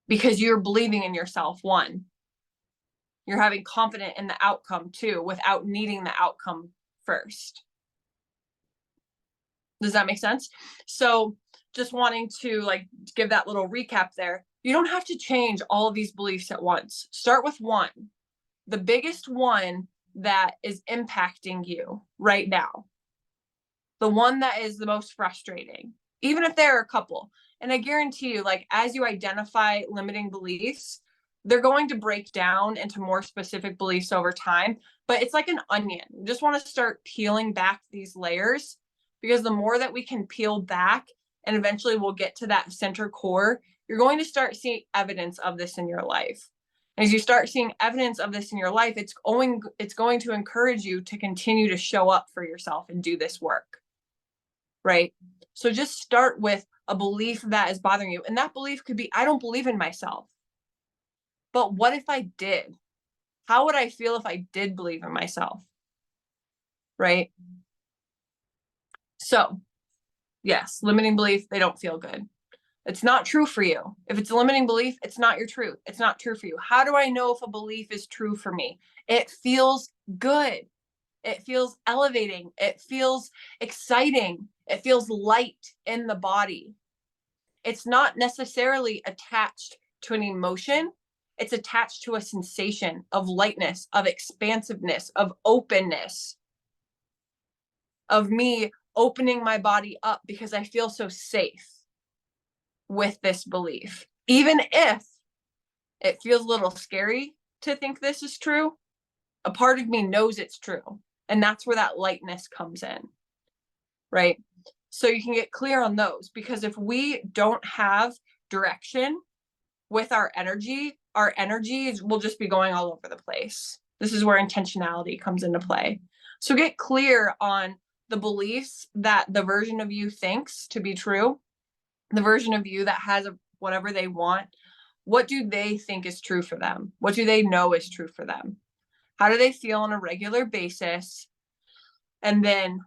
Because you're believing in yourself, one. You're having confidence in the outcome, two, without needing the outcome first. Does that make sense? So just wanting to like give that little recap there. You don't have to change all of these beliefs at once. Start with one, the biggest one that is impacting you right now, the one that is the most frustrating, even if there are a couple. And I guarantee you, like, as you identify limiting beliefs, they're going to break down into more specific beliefs over time. But it's like an onion. You just want to start peeling back these layers, because the more that we can peel back, and eventually we'll get to that center core, you're going to start seeing evidence of this in your life. And as you start seeing evidence of this in your life, it's going to encourage you to continue to show up for yourself and do this work, right? So just start with a belief that is bothering you. And that belief could be, I don't believe in myself. But what if I did? How would I feel if I did believe in myself? Right? So, yes, limiting belief, they don't feel good. It's not true for you. If it's a limiting belief, it's not your truth. It's not true for you. How do I know if a belief is true for me? It feels good. It feels elevating. It feels exciting. It feels light in the body. It's not necessarily attached to an emotion. It's attached to a sensation of lightness, of expansiveness, of openness, of me opening my body up because I feel so safe with this belief. Even if it feels a little scary to think this is true, a part of me knows it's true. And that's where that lightness comes in, right? So you can get clear on those, because if we don't have direction with our energies will just be going all over the place. This is where intentionality comes into play. So get clear on the beliefs that the version of you thinks to be true, the version of you that has whatever they want. What do they think is true for them? What do they know is true for them? How do they feel on a regular basis? And then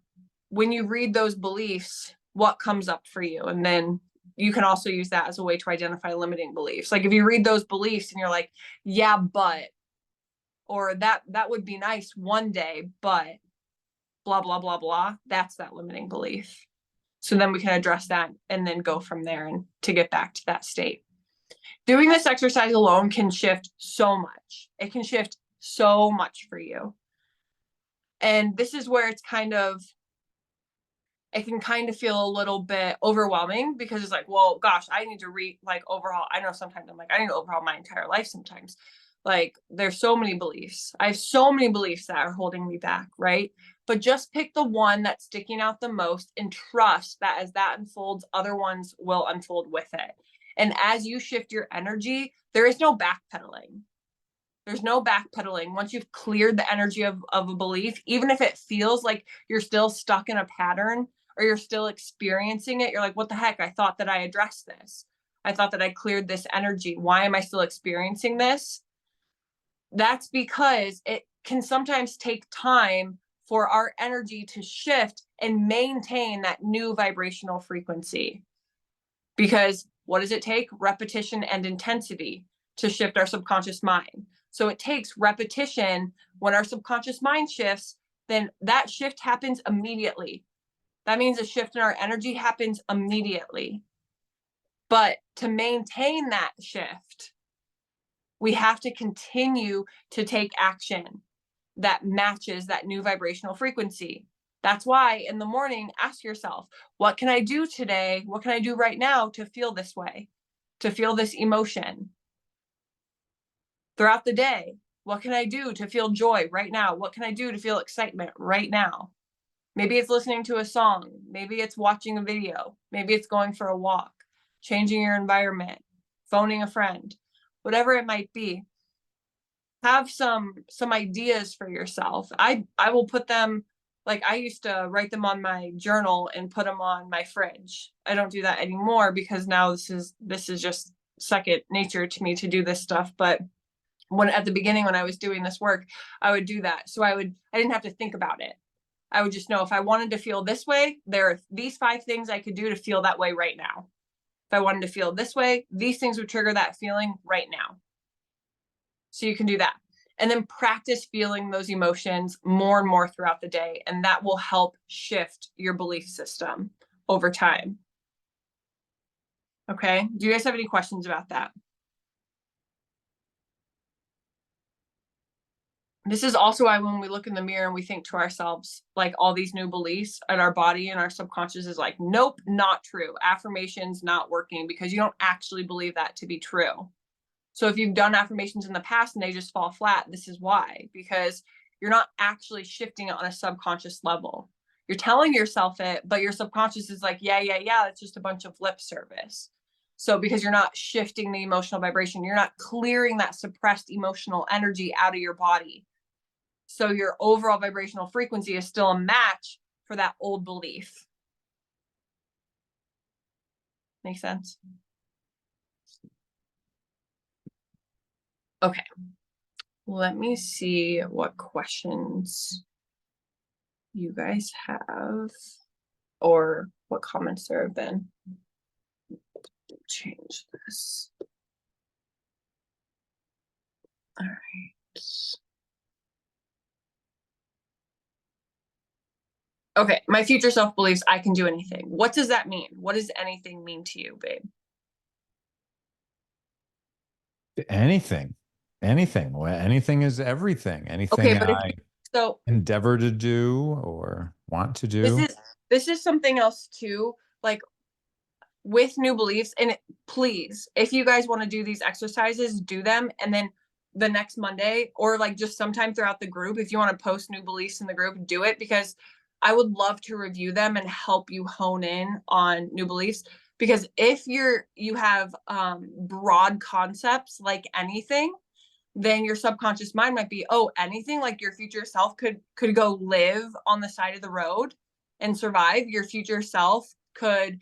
when you read those beliefs, what comes up for you? And then you can also use that as a way to identify limiting beliefs. Like if you read those beliefs and you're like, yeah, but, or that would be nice one day, but blah, blah, blah, blah. That's that limiting belief. So then we can address that and then go from there and to get back to that state. Doing this exercise alone can shift so much. It can shift so much for you. And this is where it's kind of it can kind of feel a little bit overwhelming because it's like, well, gosh, I need to overhaul. I know sometimes I'm like, I need to overhaul my entire life sometimes. Like, there's so many beliefs. I have so many beliefs that are holding me back, right? But just pick the one that's sticking out the most and trust that as that unfolds, other ones will unfold with it. And as you shift your energy, there is no backpedaling. There's no backpedaling. Once you've cleared the energy of a belief, even if it feels like you're still stuck in a pattern or you're still experiencing it, you're like, what the heck? I thought that I addressed this. I thought that I cleared this energy. Why am I still experiencing this? That's because it can sometimes take time for our energy to shift and maintain that new vibrational frequency. Because what does it take? Repetition and intensity to shift our subconscious mind. So it takes repetition. When our subconscious mind shifts, then that shift happens immediately. That means a shift in our energy happens immediately. But to maintain that shift, we have to continue to take action that matches that new vibrational frequency. That's why in the morning, ask yourself, what can I do today? What can I do right now to feel this way, to feel this emotion? Throughout the day, what can I do to feel joy right now? What can I do to feel excitement right now? Maybe it's listening to a song. Maybe it's watching a video. Maybe it's going for a walk, changing your environment, phoning a friend, whatever it might be. Have some ideas for yourself. I will put them, like, I used to write them on my journal and put them on my fridge. I don't do that anymore because now this is just second nature to me to do this stuff. But when at the beginning, when I was doing this work, I would do that. So I didn't have to think about it. I would just know if I wanted to feel this way, there are these 5 things I could do to feel that way right now. If I wanted to feel this way, these things would trigger that feeling right now. So you can do that. And then practice feeling those emotions more and more throughout the day. And that will help shift your belief system over time. Okay. Do you guys have any questions about that? This is also why when we look in the mirror and we think to ourselves, like, all these new beliefs, and our body and our subconscious is like, nope, not true. Affirmations not working, because you don't actually believe that to be true. So if you've done affirmations in the past and they just fall flat, this is why, because you're not actually shifting it on a subconscious level. You're telling yourself it, but your subconscious is like, yeah, it's just a bunch of lip service. So because you're not shifting the emotional vibration, you're not clearing that suppressed emotional energy out of your body. So your overall vibrational frequency is still a match for that old belief. Make sense? Okay. Let me see what questions you guys have or what comments there have been. Change this. All right. Okay, my future self believes I can do anything. What does that mean? What does anything mean to you, babe? Anything, anything. Anything is everything. Okay, Anything but if I so endeavor to do or want to this do. is this is something else too. Like, with new beliefs, and please, if you guys want to do these exercises, do them, and then the next Monday, or like just sometime throughout the group, if you want to post new beliefs in the group, do it, because I would love to review them and help you hone in on new beliefs. Because if you have broad concepts like anything, then your subconscious mind might be, oh, anything, like your future self could go live on the side of the road and survive. Your future self could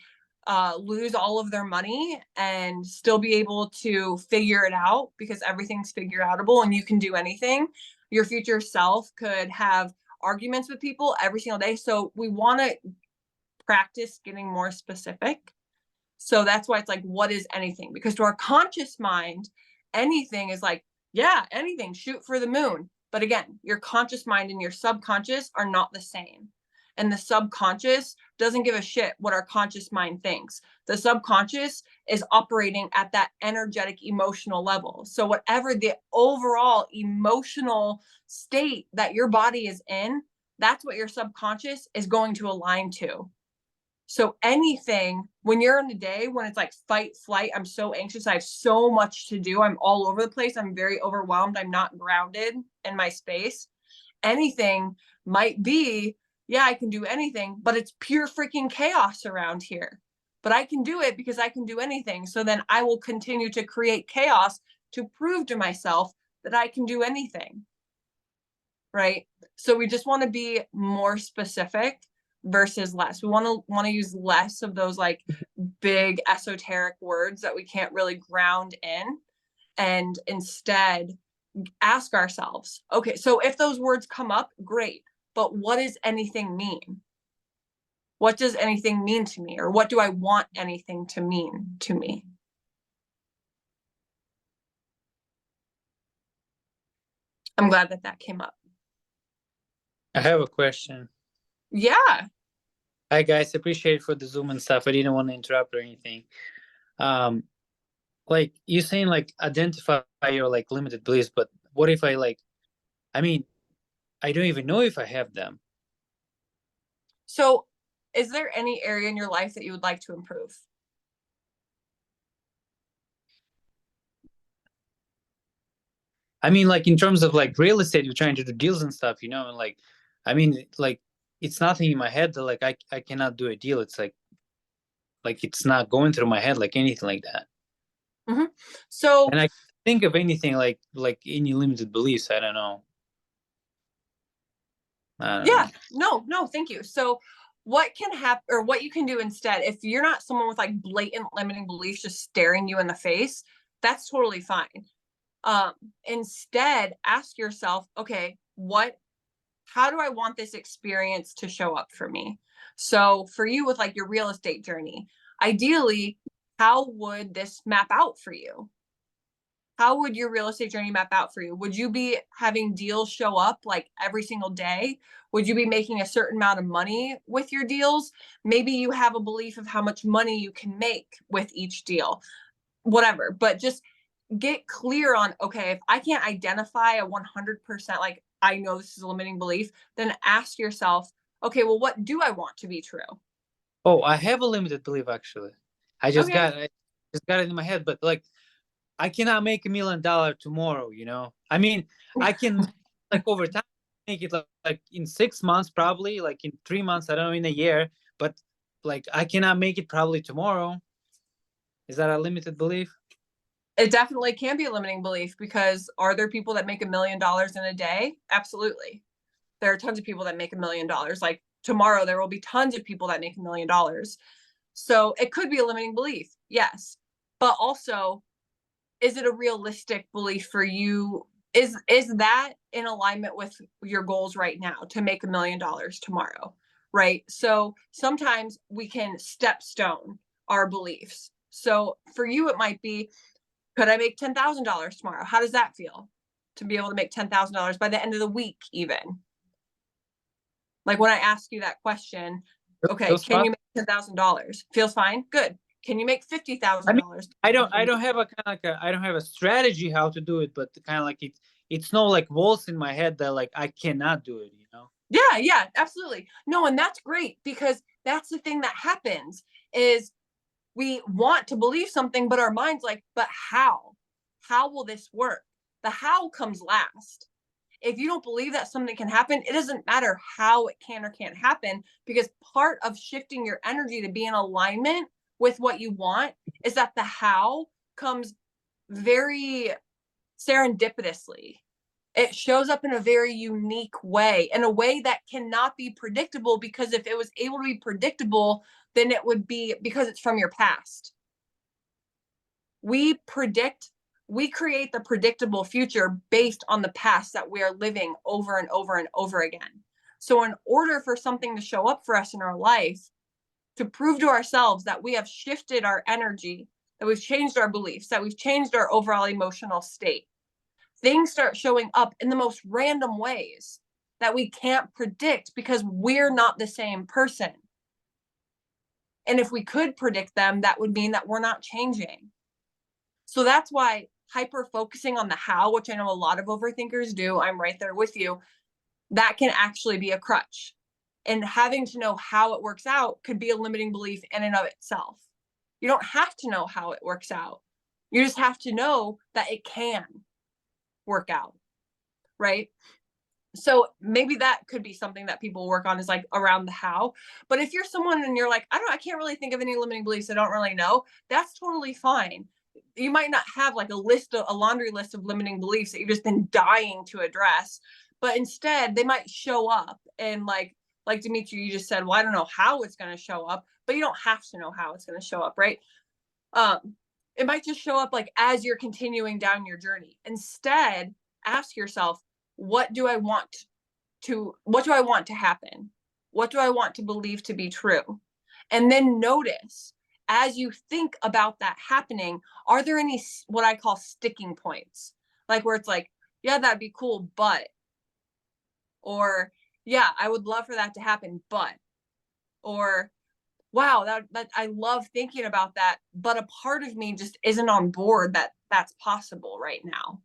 lose all of their money and still be able to figure it out because everything's figure outable and you can do anything. Your future self could have arguments with people every single day. So we want to practice getting more specific. So that's why it's like, what is anything? Because to our conscious mind, anything is like, yeah, anything, shoot for the moon. But again, your conscious mind and your subconscious are not the same. And the subconscious doesn't give a shit what our conscious mind thinks. The subconscious is operating at that energetic emotional level. So whatever the overall emotional state that your body is in, that's what your subconscious is going to align to. So anything, when you're in a day when it's like fight, flight, I'm so anxious, I have so much to do, I'm all over the place, I'm very overwhelmed, I'm not grounded in my space. Anything might be, yeah, I can do anything, but it's pure freaking chaos around here. But I can do it because I can do anything. So then I will continue to create chaos to prove to myself that I can do anything. Right? So we just want to be more specific versus less. We want to use less of those like big esoteric words that we can't really ground in, and instead ask ourselves, okay, so if those words come up, great, but what does anything mean? What does anything mean to me? Or what do I want anything to mean to me? I'm glad that that came up. I have a question. Yeah. Hi guys, appreciate it for the Zoom and stuff. I didn't want to interrupt or anything. Like you saying like identify your like limited beliefs, but what if I mean, I don't even know if I have them. So is there any area in your life that you would like to improve? I mean, like in terms of like real estate, you're trying to do deals and stuff, you know, and like, I mean, like it's nothing in my head that like I cannot do a deal. It's like it's not going through my head like anything like that. Mm-hmm. So And I think of anything like any limited beliefs. I don't know. I don't yeah, know. no, thank you. So what can happen, or what you can do instead, if you're not someone with like blatant limiting beliefs just staring you in the face, that's totally fine. Um, Instead, ask yourself, okay, how do I want this experience to show up for me? So for you with like your real estate journey, ideally, how would this map out for you? How would your real estate journey map out for you? Would you be having deals show up like every single day? Would you be making a certain amount of money with your deals? Maybe you have a belief of how much money you can make with each deal, whatever. But just get clear on, okay, if I can't identify a 100%, like I know this is a limiting belief, then ask yourself, okay, well, what do I want to be true? Oh, I have a limited belief actually. Okay. I just got it in my head, but like I cannot make $1 million tomorrow, you know? I mean, I can like over time make it like in 6 months, probably, like in 3 months, I don't know, in a year, but like I cannot make it probably tomorrow. Is that a limited belief? It definitely can be a limiting belief, because are there people that make $1 million in a day? Absolutely. There are tons of people that make $1 million. Like tomorrow, there will be tons of people that make $1 million. So it could be a limiting belief, yes. But also, is it a realistic belief for you? Is that in alignment with your goals right now to make $1 million tomorrow? Right. So sometimes we can stepstone our beliefs. So for you, it might be, could I make $10,000 tomorrow? How does that feel to be able to make $10,000 by the end of the week, even? Like when I ask you that question, okay, Those can you spots? make $10,000? Feels fine. Good. Can you make I mean, $50,000? I don't have a kind of like I don't have a strategy how to do it, but kind of like it's no like walls in my head that like I cannot do it, you know? Yeah, absolutely. No, and that's great, because that's the thing that happens is we want to believe something, but our mind's like, but how? How will this work? The how comes last. If you don't believe that something can happen, it doesn't matter how it can or can't happen, because part of shifting your energy to be in alignment with what you want is that the how comes very serendipitously. It shows up in a very unique way, in a way that cannot be predictable, because if it was able to be predictable, then it would be because it's from your past. We predict, we create the predictable future based on the past that we are living over and over and over again. So in order for something to show up for us in our life, to prove to ourselves that we have shifted our energy, that we've changed our beliefs, that we've changed our overall emotional state, things start showing up in the most random ways that we can't predict, because we're not the same person. And if we could predict them, that would mean that we're not changing. So that's why hyper focusing on the how, which I know a lot of overthinkers do, I'm right there with you, that can actually be a crutch. And having to know how it works out could be a limiting belief in and of itself. You don't have to know how it works out. You just have to know that it can work out, right? So maybe that could be something that people work on, is like around the how. But if you're someone and you're like, I can't really think of any limiting beliefs, I don't really know, that's totally fine. You might not have like a laundry list of limiting beliefs that you've just been dying to address, but instead they might show up. And like Dimitri, you just said, well, I don't know how it's going to show up, but you don't have to know how it's going to show up, right? It might just show up like as you're continuing down your journey. Instead, ask yourself, what do I want to happen? What do I want to believe to be true? And then notice, as you think about that happening, are there any what I call sticking points? Like where it's like, yeah, that'd be cool, but, or yeah, I would love for that to happen, but, or wow, that I love thinking about that, but a part of me just isn't on board that that's possible right now.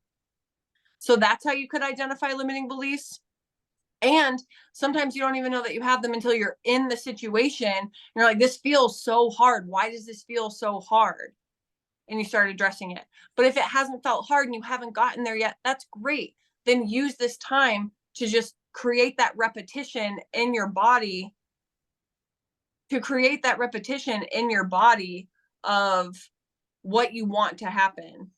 So that's how you could identify limiting beliefs. And sometimes you don't even know that you have them until you're in the situation. You're like, this feels so hard. Why does this feel so hard? And you start addressing it. But if it hasn't felt hard and you haven't gotten there yet, that's great. Then use this time to just create that repetition in your body, of what you want to happen.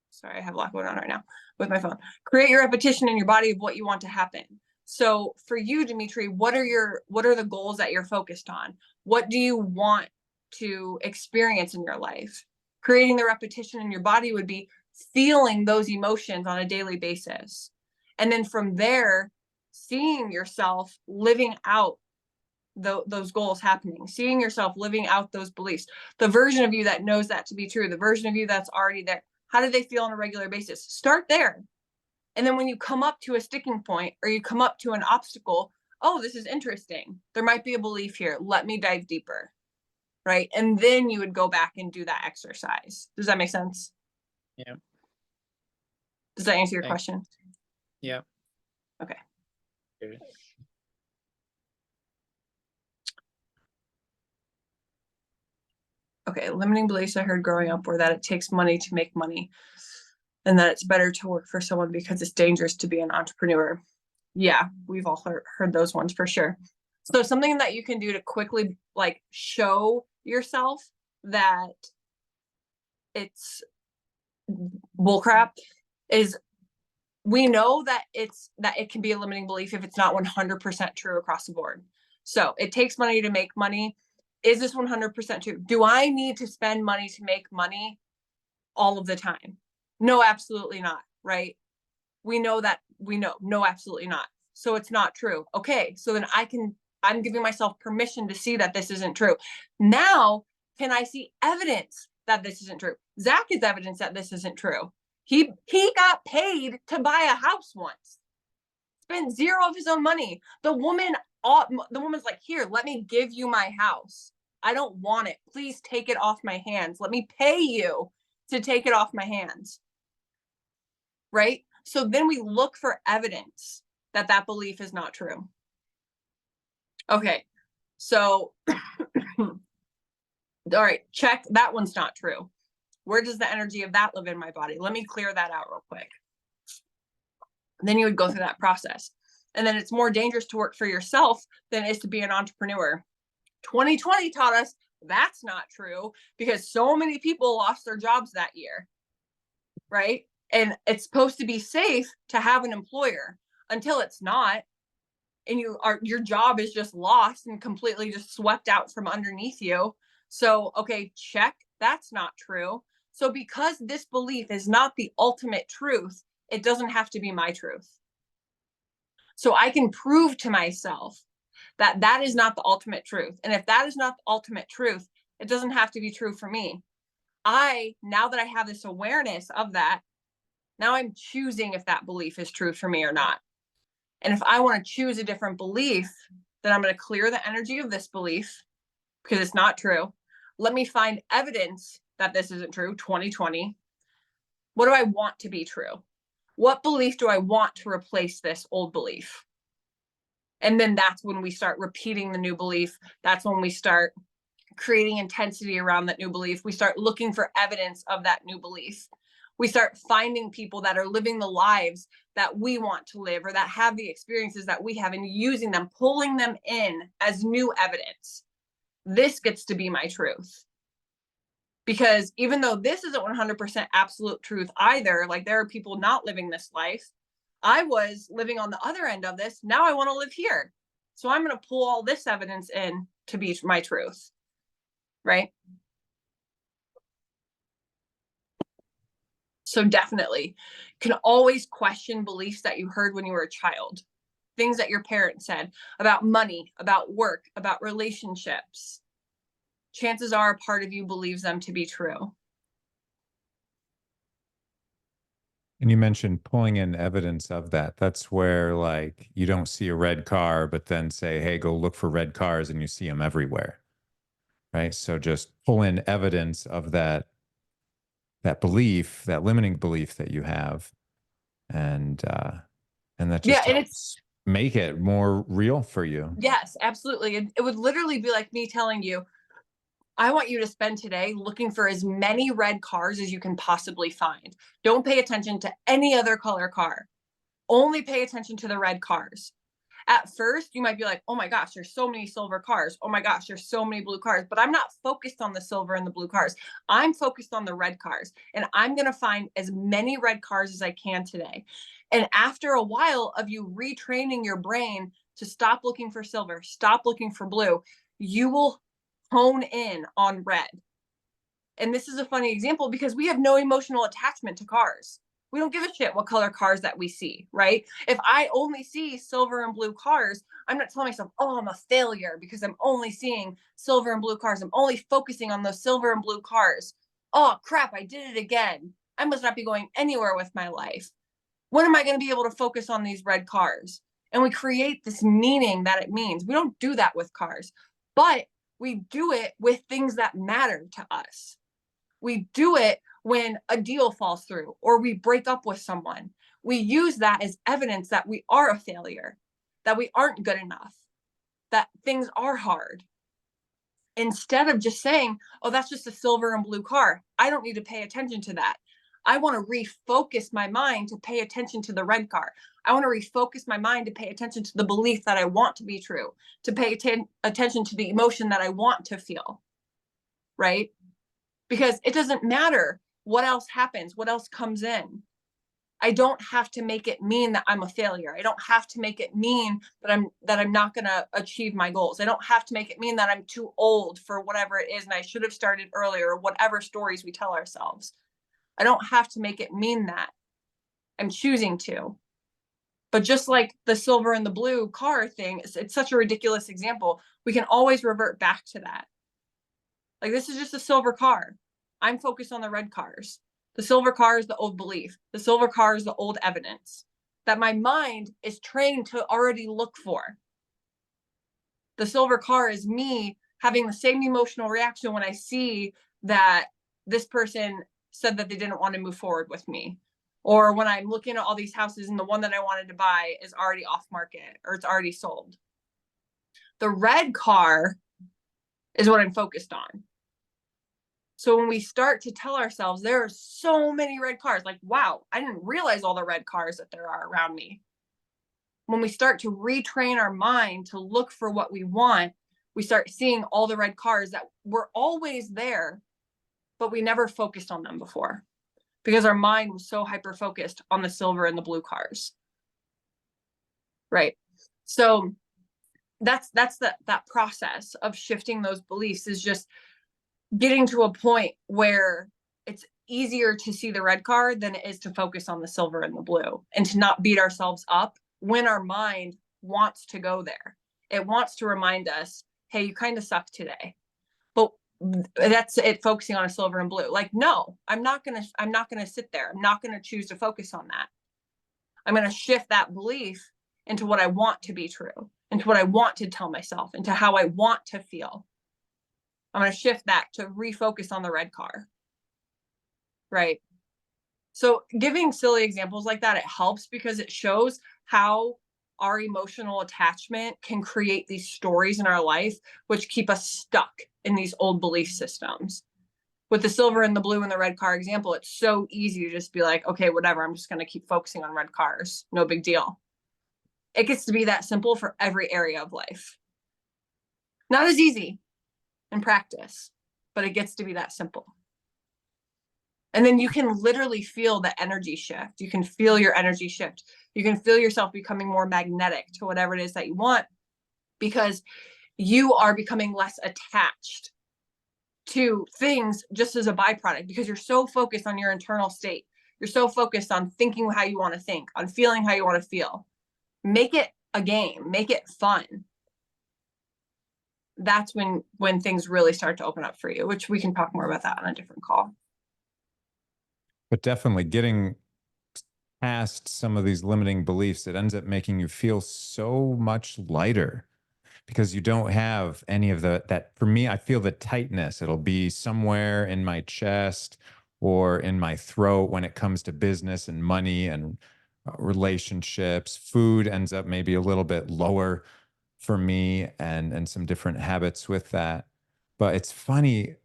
Sorry, I have a lot going on right now with my phone. Create your repetition in your body of what you want to happen. So for you, Dimitri, what are the goals that you're focused on? What do you want to experience in your life? Creating the repetition in your body would be feeling those emotions on a daily basis. And then from there, seeing yourself living out those goals happening, seeing yourself living out those beliefs, the version of you that knows that to be true, the version of you that's already there. How do they feel on a regular basis? Start there. And then when you come up to a sticking point or you come up to an obstacle, oh, this is interesting. There might be a belief here. Let me dive deeper. Right. And then you would go back and do that exercise. Does that make sense? Yeah. Does that answer your question? Yeah. Okay. Good. Okay. Limiting beliefs I heard growing up were that it takes money to make money, and that it's better to work for someone because it's dangerous to be an entrepreneur. Yeah, we've all heard those ones for sure. So something that you can do to quickly like show yourself that it's bullcrap is, we know that it can be a limiting belief if it's not 100% true across the board. So it takes money to make money. Is this 100% true? Do I need to spend money to make money all of the time? No, absolutely not. Right? We know, no, absolutely not. So it's not true. Okay. So then I'm giving myself permission to see that this isn't true. Now, can I see evidence that this isn't true? Zach is evidence that this isn't true. He got paid to buy a house once, spent zero of his own money. The woman's like, here, let me give you my house. I don't want it. Please take it off my hands. Let me pay you to take it off my hands. Right? So then we look for evidence that that belief is not true. Okay. So, all right, check. That one's not true. Where does the energy of that live in my body? Let me clear that out real quick. And then you would go through that process. And then it's more dangerous to work for yourself than it is to be an entrepreneur. 2020 taught us that's not true because so many people lost their jobs that year. Right? And it's supposed to be safe to have an employer until it's not. And your job is just lost and completely just swept out from underneath you. So, okay, check. That's not true. So because this belief is not the ultimate truth, it doesn't have to be my truth. So I can prove to myself that that is not the ultimate truth. And if that is not the ultimate truth, it doesn't have to be true for me. Now that I have this awareness of that, now I'm choosing if that belief is true for me or not. And if I want to choose a different belief, then I'm going to clear the energy of this belief because it's not true. Let me find evidence that this isn't true. 2020. What do I want to be true? What belief do I want to replace this old belief? And then that's when we start repeating the new belief. That's when we start creating intensity around that new belief. We start looking for evidence of that new belief. We start finding people that are living the lives that we want to live, or that have the experiences that we have, and using them, pulling them in as new evidence. This gets to be my truth. Because even though this isn't 100% absolute truth either, like there are people not living this life. I was living on the other end of this. Now I want to live here. So I'm going to pull all this evidence in to be my truth. Right? So definitely can always question beliefs that you heard when you were a child. Things that your parents said about money, about work, about relationships. Chances are a part of you believes them to be true. And you mentioned pulling in evidence of that. That's where, like, you don't see a red car, but then say, hey, go look for red cars, and you see them everywhere. Right. So just pull in evidence of that belief, that limiting belief that you have. And that just And helps make it more real for you. Yes, absolutely. It would literally be like me telling you, I want you to spend today looking for as many red cars as you can possibly find. Don't pay attention to any other color car. Only pay attention to the red cars. At first, you might be like, oh my gosh, there's so many silver cars. Oh my gosh, there's so many blue cars. But I'm not focused on the silver and the blue cars. I'm focused on the red cars. And I'm going to find as many red cars as I can today. And after a while of you retraining your brain to stop looking for silver, stop looking for blue, you will hone in on red. And this is a funny example because we have no emotional attachment to cars. We don't give a shit what color cars that we see, right? If I only see silver and blue cars, I'm not telling myself, oh, I'm a failure because I'm only seeing silver and blue cars. I'm only focusing on those silver and blue cars. Oh, crap, I did it again. I must not be going anywhere with my life. When am I going to be able to focus on these red cars? And we create this meaning that it means. We don't do that with cars, but we do it with things that matter to us. We do it when a deal falls through or we break up with someone. We use that as evidence that we are a failure, that we aren't good enough, that things are hard. Instead of just saying, oh, that's just a silver and blue car. I don't need to pay attention to that. I want to refocus my mind to pay attention to the red car. I want to refocus my mind to pay attention to the belief that I want to be true, to pay attention to the emotion that I want to feel, right? Because it doesn't matter what else happens, what else comes in. I don't have to make it mean that I'm a failure. I don't have to make it mean that I'm not going to achieve my goals. I don't have to make it mean that I'm too old for whatever it is and I should have started earlier, or whatever stories we tell ourselves. I don't have to make it mean that. I'm choosing to. But just like the silver and the blue car thing, it's such a ridiculous example. We can always revert back to that. Like, this is just a silver car. I'm focused on the red cars. The silver car is the old belief. The silver car is the old evidence that my mind is trained to already look for. The silver car is me having the same emotional reaction when I see that this person said that they didn't want to move forward with me. Or when I'm looking at all these houses and the one that I wanted to buy is already off market or it's already sold. The red car is what I'm focused on. So when we start to tell ourselves there are so many red cars, like, wow, I didn't realize all the red cars that there are around me. When we start to retrain our mind to look for what we want, we start seeing all the red cars that were always there, but we never focused on them before because our mind was so hyper-focused on the silver and the blue cars. Right. So that's that process of shifting those beliefs, is just getting to a point where it's easier to see the red car than it is to focus on the silver and the blue, and to not beat ourselves up when our mind wants to go there. It wants to remind us, hey, you kind of suck today. But that's it, focusing on a silver and blue. Like, no, I'm not going to sit there. I'm not going to choose to focus on that. I'm going to shift that belief into what I want to be true, into what I want to tell myself, into how I want to feel. I'm going to shift that to refocus on the red car. Right. So giving silly examples like that, it helps because it shows how our emotional attachment can create these stories in our life, which keep us stuck in these old belief systems. With the silver and the blue and the red car example, it's so easy to just be like, okay, whatever, I'm just going to keep focusing on red cars. No big deal. It gets to be that simple for every area of life. Not as easy in practice, but it gets to be that simple. And then you can literally feel the energy shift. You can feel your energy shift. You can feel yourself becoming more magnetic to whatever it is that you want, because you are becoming less attached to things just as a byproduct, because you're so focused on your internal state. You're so focused on thinking how you want to think, on feeling how you want to feel. Make it a game, make it fun. That's when things really start to open up for you, which we can talk more about that on a different call. But definitely getting past some of these limiting beliefs, it ends up making you feel so much lighter, because you don't have any of that. For me, I feel the tightness. It'll be somewhere in my chest or in my throat when it comes to business and money and relationships. Food ends up maybe a little bit lower for me, and some different habits with that. But it's funny,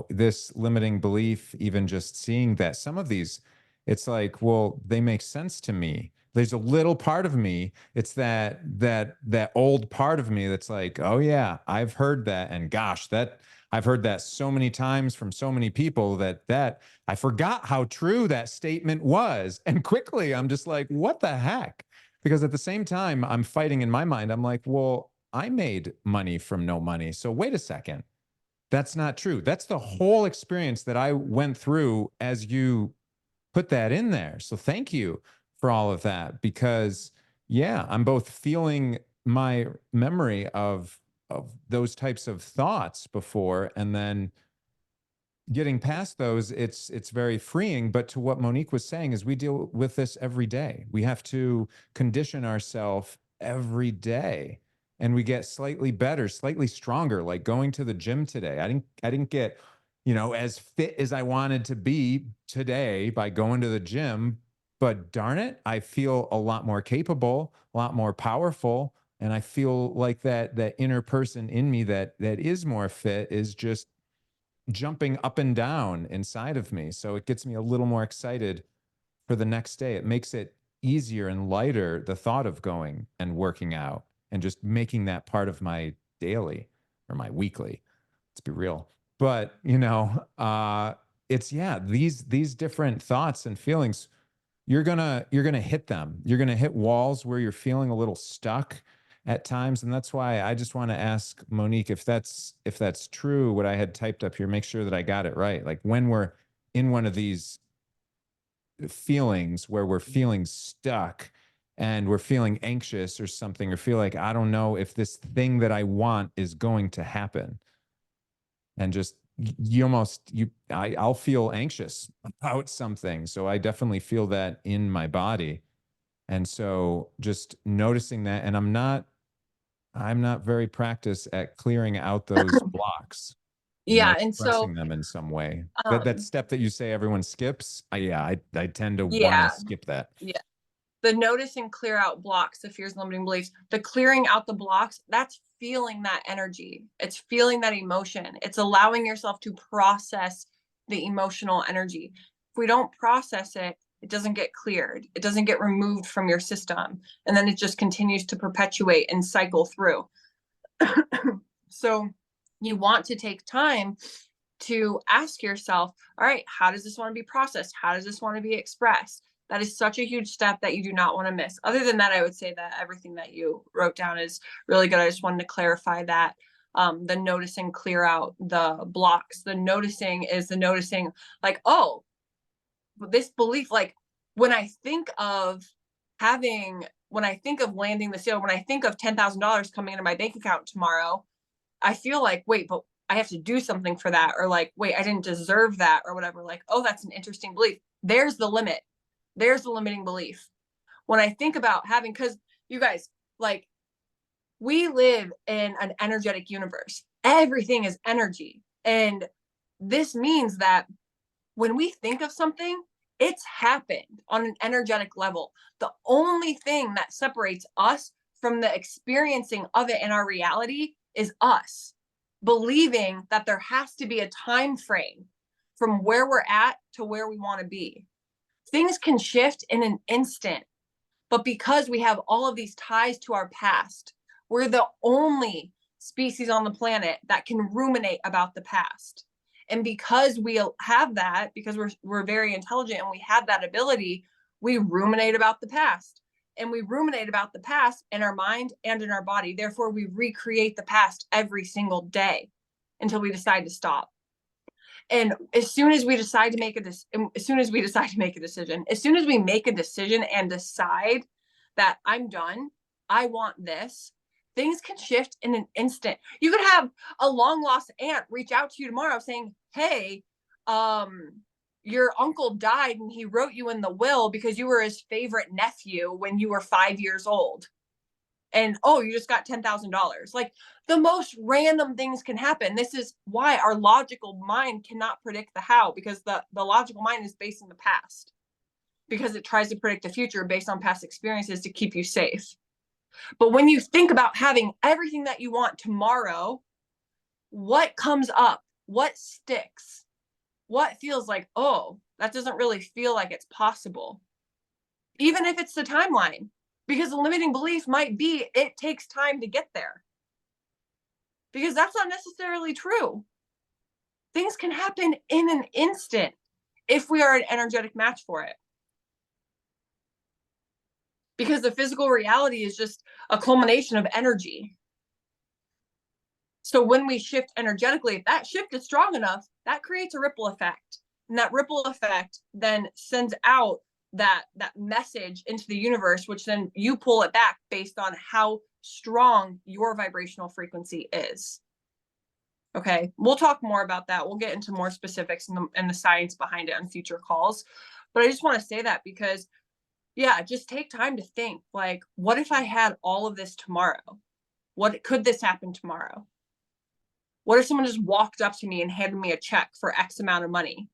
this limiting belief, even just seeing that some of these, it's like, well, they make sense to me. There's a little part of me, it's that old part of me that's like, oh yeah, I've heard that, and gosh, that I've heard that so many times from so many people that I forgot how true that statement was. And quickly I'm just like, what the heck? Because at the same time, I'm fighting in my mind. I'm like, well, I made money from no money. So wait a second. That's not true. That's the whole experience that I went through as you put that in there. So thank you for all of that, because yeah, I'm both feeling my memory of those types of thoughts before, and then getting past those, it's very freeing. But to what Monique was saying, is we deal with this every day. We have to condition ourselves every day, and we get slightly better, slightly stronger. Like going to the gym today, I didn't get as fit as I wanted to be today by going to the gym, but darn it, I feel a lot more capable, a lot more powerful, and I feel like that inner person in me that is more fit is just jumping up and down inside of me. So it gets me a little more excited for the next day. It makes it easier and lighter, the thought of going and working out and just making that part of my daily or my weekly. Let's be real. But it's, yeah, these different thoughts and feelings, you're gonna hit them. You're gonna hit walls where you're feeling a little stuck at times. And that's why I just want to ask Monique if that's true, what I had typed up here, make sure that I got it right. Like when we're in one of these feelings where we're feeling stuck and we're feeling anxious or something, or feel like I don't know if this thing that I want is going to happen, and just I'll feel anxious about something. So I definitely feel that in my body. And so just noticing that, and I'm not very practiced at clearing out those blocks, Yeah, and so expressing them in some way. That step that you say everyone skips, I tend to want to yeah, skip that. yeah. The notice and clear out blocks, the fears, limiting beliefs, the clearing out the blocks, that's feeling that energy. It's feeling that emotion. It's allowing yourself to process the emotional energy. If we don't process it, it doesn't get cleared. It doesn't get removed from your system. And then it just continues to perpetuate and cycle through. So you want to take time to ask yourself, all right, how does this want to be processed? How does this want to be expressed? That is such a huge step that you do not want to miss. Other than that, I would say that everything that you wrote down is really good. I just wanted to clarify that. The notice and clear out the blocks. The noticing is the noticing, like, oh, this belief, like when I think of landing the sale, when I think of $10,000 coming into my bank account tomorrow, I feel like, wait, but I have to do something for that. Or like, wait, I didn't deserve that or whatever. Like, oh, that's an interesting belief. There's the limit. There's the limiting belief. When I think about having, because you guys, like, we live in an energetic universe. Everything is energy. And this means that when we think of something, It's happened on an energetic level. The only thing that separates us from the experiencing of it in our reality is us believing that there has to be a time frame from where we're at to where we want to be. Things can shift in an instant, but because we have all of these ties to our past, we're the only species on the planet that can ruminate about the past. And because we have that, because we're very intelligent and we have that ability, we ruminate about the past. And we ruminate about the past in our mind and in our body. Therefore, we recreate the past every single day until we decide to stop. And as soon as we decide to make a decision, as soon as we make a decision and decide that I'm done, I want this, things can shift in an instant. You could have a long lost aunt reach out to you tomorrow saying, hey, your uncle died and he wrote you in the will because you were his favorite nephew when you were 5 years old. And oh, you just got $10,000. Like, the most random things can happen. This is why our logical mind cannot predict the how, because the logical mind is based in the past, because it tries to predict the future based on past experiences to keep you safe. But when you think about having everything that you want tomorrow, what comes up? What sticks? What feels like, oh, that doesn't really feel like it's possible? Even if it's the timeline, because the limiting belief might be it takes time to get there. Because that's not necessarily true. Things can happen in an instant if we are an energetic match for it. Because the physical reality is just a culmination of energy. So when we shift energetically, if that shift is strong enough, that creates a ripple effect. And that ripple effect then sends out that message into the universe, which then you pull it back based on how strong your vibrational frequency is. Okay, we'll talk more about that. We'll get into more specifics and the science behind it on future calls. But I just want to say that because, yeah, just take time to think, like, what if I had all of this tomorrow? What could this happen tomorrow? What if someone just walked up to me and handed me a check for X amount of money?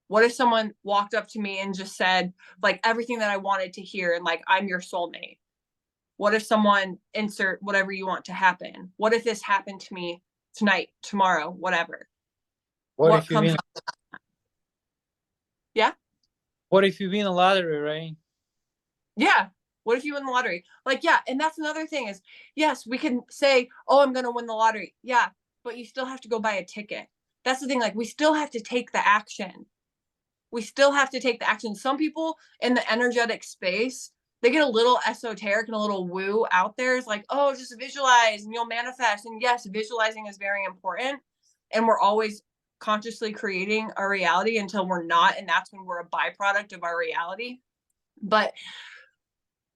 What if someone walked up to me and just said, like, everything that I wanted to hear, and like, I'm your soulmate? What if someone insert whatever you want to happen? What if this happened to me tonight, tomorrow, whatever? What if you win? Yeah. What if you win a lottery, right? Yeah. What if you win the lottery? Like, yeah. And that's another thing is, yes, we can say, oh, I'm going to win the lottery. Yeah. But you still have to go buy a ticket. That's the thing. Like, we still have to take the action. We still have to take the action. Some people in the energetic space, they get a little esoteric and a little woo out there. It's like, oh, just visualize and you'll manifest. And yes, visualizing is very important. And we're always consciously creating our reality until we're not. And that's when we're a byproduct of our reality. But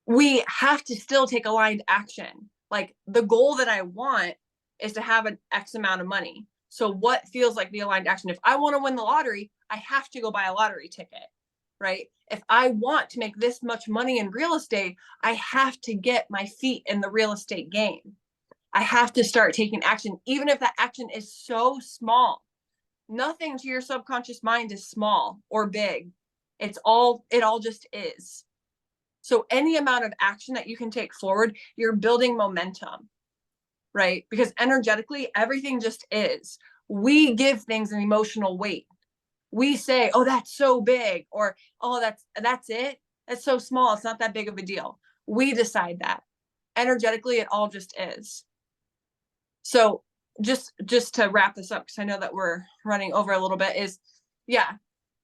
we have to still take aligned action. Like, the goal that I want is to have an X amount of money. So what feels like the aligned action? If I want to win the lottery, I have to go buy a lottery ticket, right? If I want to make this much money in real estate, I have to get my feet in the real estate game. I have to start taking action, even if that action is so small. Nothing to your subconscious mind is small or big. It all just is. So any amount of action that you can take forward, you're building momentum, right? Because energetically, everything just is. We give things an emotional weight. We say, oh, that's so big, or, oh, that's it. That's so small. It's not that big of a deal. We decide that. Energetically, it all just is. So just to wrap this up, because I know that we're running over a little bit, is, yeah,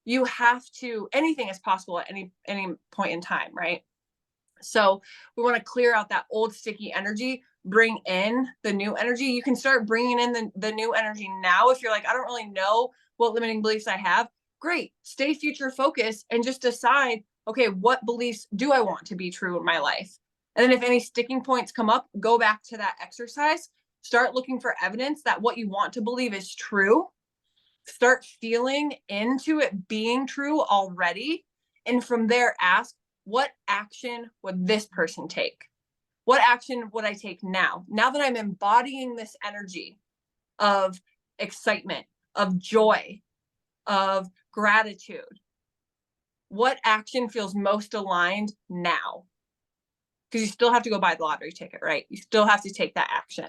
you have to, anything is possible at any point in time, right? So we want to clear out that old sticky energy, bring in the new energy. You can start bringing in the new energy now. If you're like, I don't really know what limiting beliefs I have, great. Stay future focused and just decide, okay, what beliefs do I want to be true in my life? And then if any sticking points come up, go back to that exercise. Start looking for evidence that what you want to believe is true. Start feeling into it being true already. And from there, ask, what action would this person take? What action would I take now? Now that I'm embodying this energy of excitement, of joy, of gratitude, what action feels most aligned now? Because you still have to go buy the lottery ticket, right? You still have to take that action.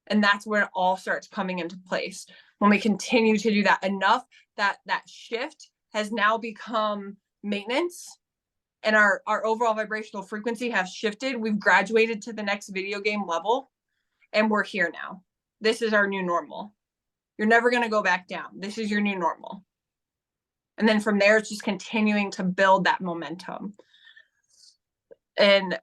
And that's where it all starts coming into place. When we continue to do that enough, that shift has now become maintenance, and our overall vibrational frequency has shifted. We've graduated to the next video game level, and we're here now. This is our new normal. You're never going to go back down. This is your new normal. And then from there, it's just continuing to build that momentum. And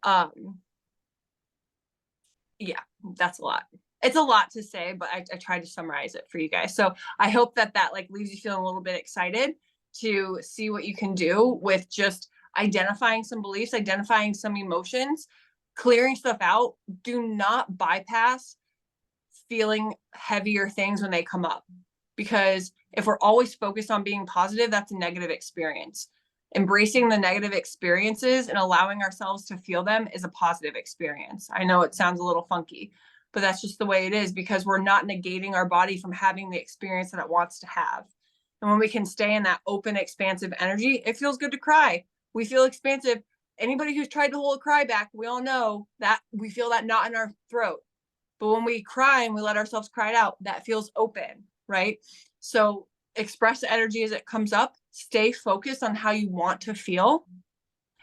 yeah, that's a lot. It's a lot to say, but I tried to summarize it for you guys. So I hope that like leaves you feeling a little bit excited to see what you can do with just identifying some beliefs, identifying some emotions, clearing stuff out. Do not bypass feeling heavier things when they come up, because if we're always focused on being positive, that's a negative experience. Embracing the negative experiences and allowing ourselves to feel them is a positive experience. I know it sounds a little funky, but that's just the way it is, because we're not negating our body from having the experience that it wants to have. And when we can stay in that open, expansive energy, it feels good to cry. We feel expansive. Anybody who's tried to hold a cry back, we all know that we feel that knot in our throat. But when we cry and we let ourselves cry it out, that feels open, right? So express the energy as it comes up. Stay focused on how you want to feel.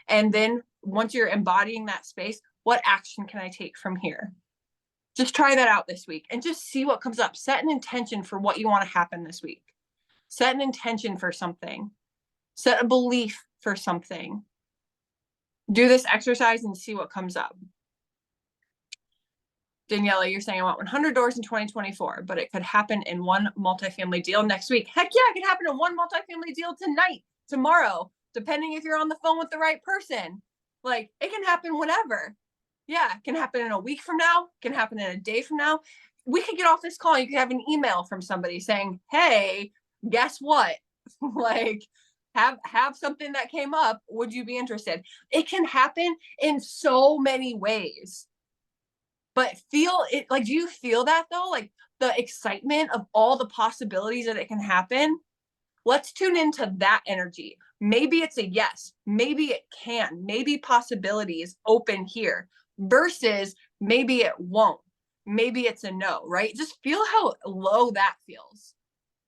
And then once you're embodying that space, what action can I take from here? Just try that out this week and just see what comes up. Set an intention for what you want to happen this week. Set an intention for something. Set a belief for something. Do this exercise and see what comes up. Daniela, you're saying I want 100 doors in 2024, but it could happen in one multifamily deal next week. Heck yeah, it can happen in one multifamily deal tonight, tomorrow, depending if you're on the phone with the right person. Like, it can happen whenever. Yeah, it can happen in a week from now. It can happen in a day from now. We could get off this call. You could have an email from somebody saying, hey, guess what? Like, have something that came up. Would you be interested? It can happen in so many ways. But feel it, like, do you feel that though? Like the excitement of all the possibilities that it can happen? Let's tune into that energy. Maybe it's a yes. Maybe it can. Maybe possibility is open here versus maybe it won't. Maybe it's a no, right? Just feel how low that feels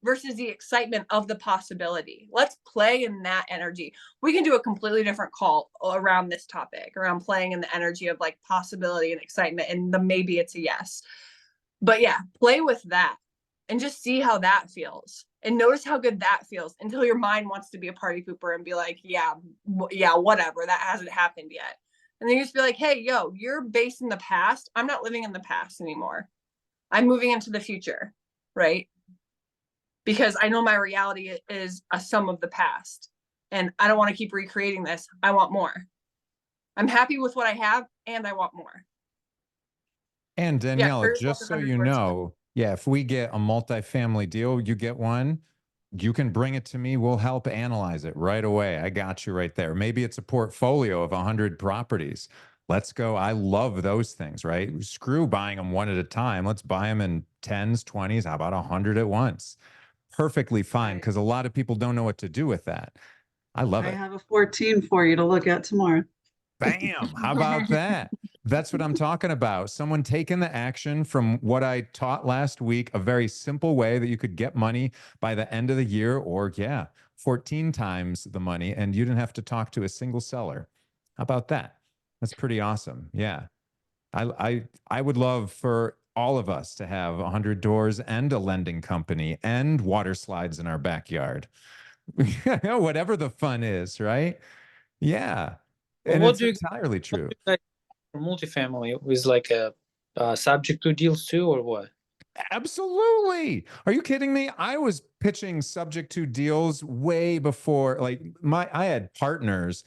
versus the excitement of the possibility. Let's play in that energy. We can do a completely different call around this topic, around playing in the energy of like possibility and excitement and the maybe it's a yes. But yeah, play with that and just see how that feels. And notice how good that feels until your mind wants to be a party pooper and be like, yeah, whatever, that hasn't happened yet. And then you just be like, hey, yo, you're based in the past. I'm not living in the past anymore. I'm moving into the future, right? Because I know my reality is a sum of the past and I don't want to keep recreating this. I want more. I'm happy with what I have and I want more. And Daniela, just so you know, yeah, if we get a multifamily deal, you get one, you can bring it to me. We'll help analyze it right away. I got you right there. Maybe it's a portfolio of 100 properties. Let's go. I love those things, right? Screw buying them one at a time. Let's buy them in 10s, 20s. How about 100 at once? Perfectly fine, because a lot of people don't know what to do with that. I love it. I have a 14 for you to look at tomorrow. Bam. How about that? That's what I'm talking about. Someone taking the action from what I taught last week, a very simple way that you could get money by the end of the year, or 14 times the money, and you didn't have to talk to a single seller. How about that? That's pretty awesome. Yeah. I would love for all of us to have 100 doors and a lending company and water slides in our backyard. Whatever the fun is, right? Yeah. Well, and what it's do you entirely true. for multifamily? Is like a subject to deals too, or what? Absolutely. Are you kidding me? I was pitching subject to deals way before, like I had partners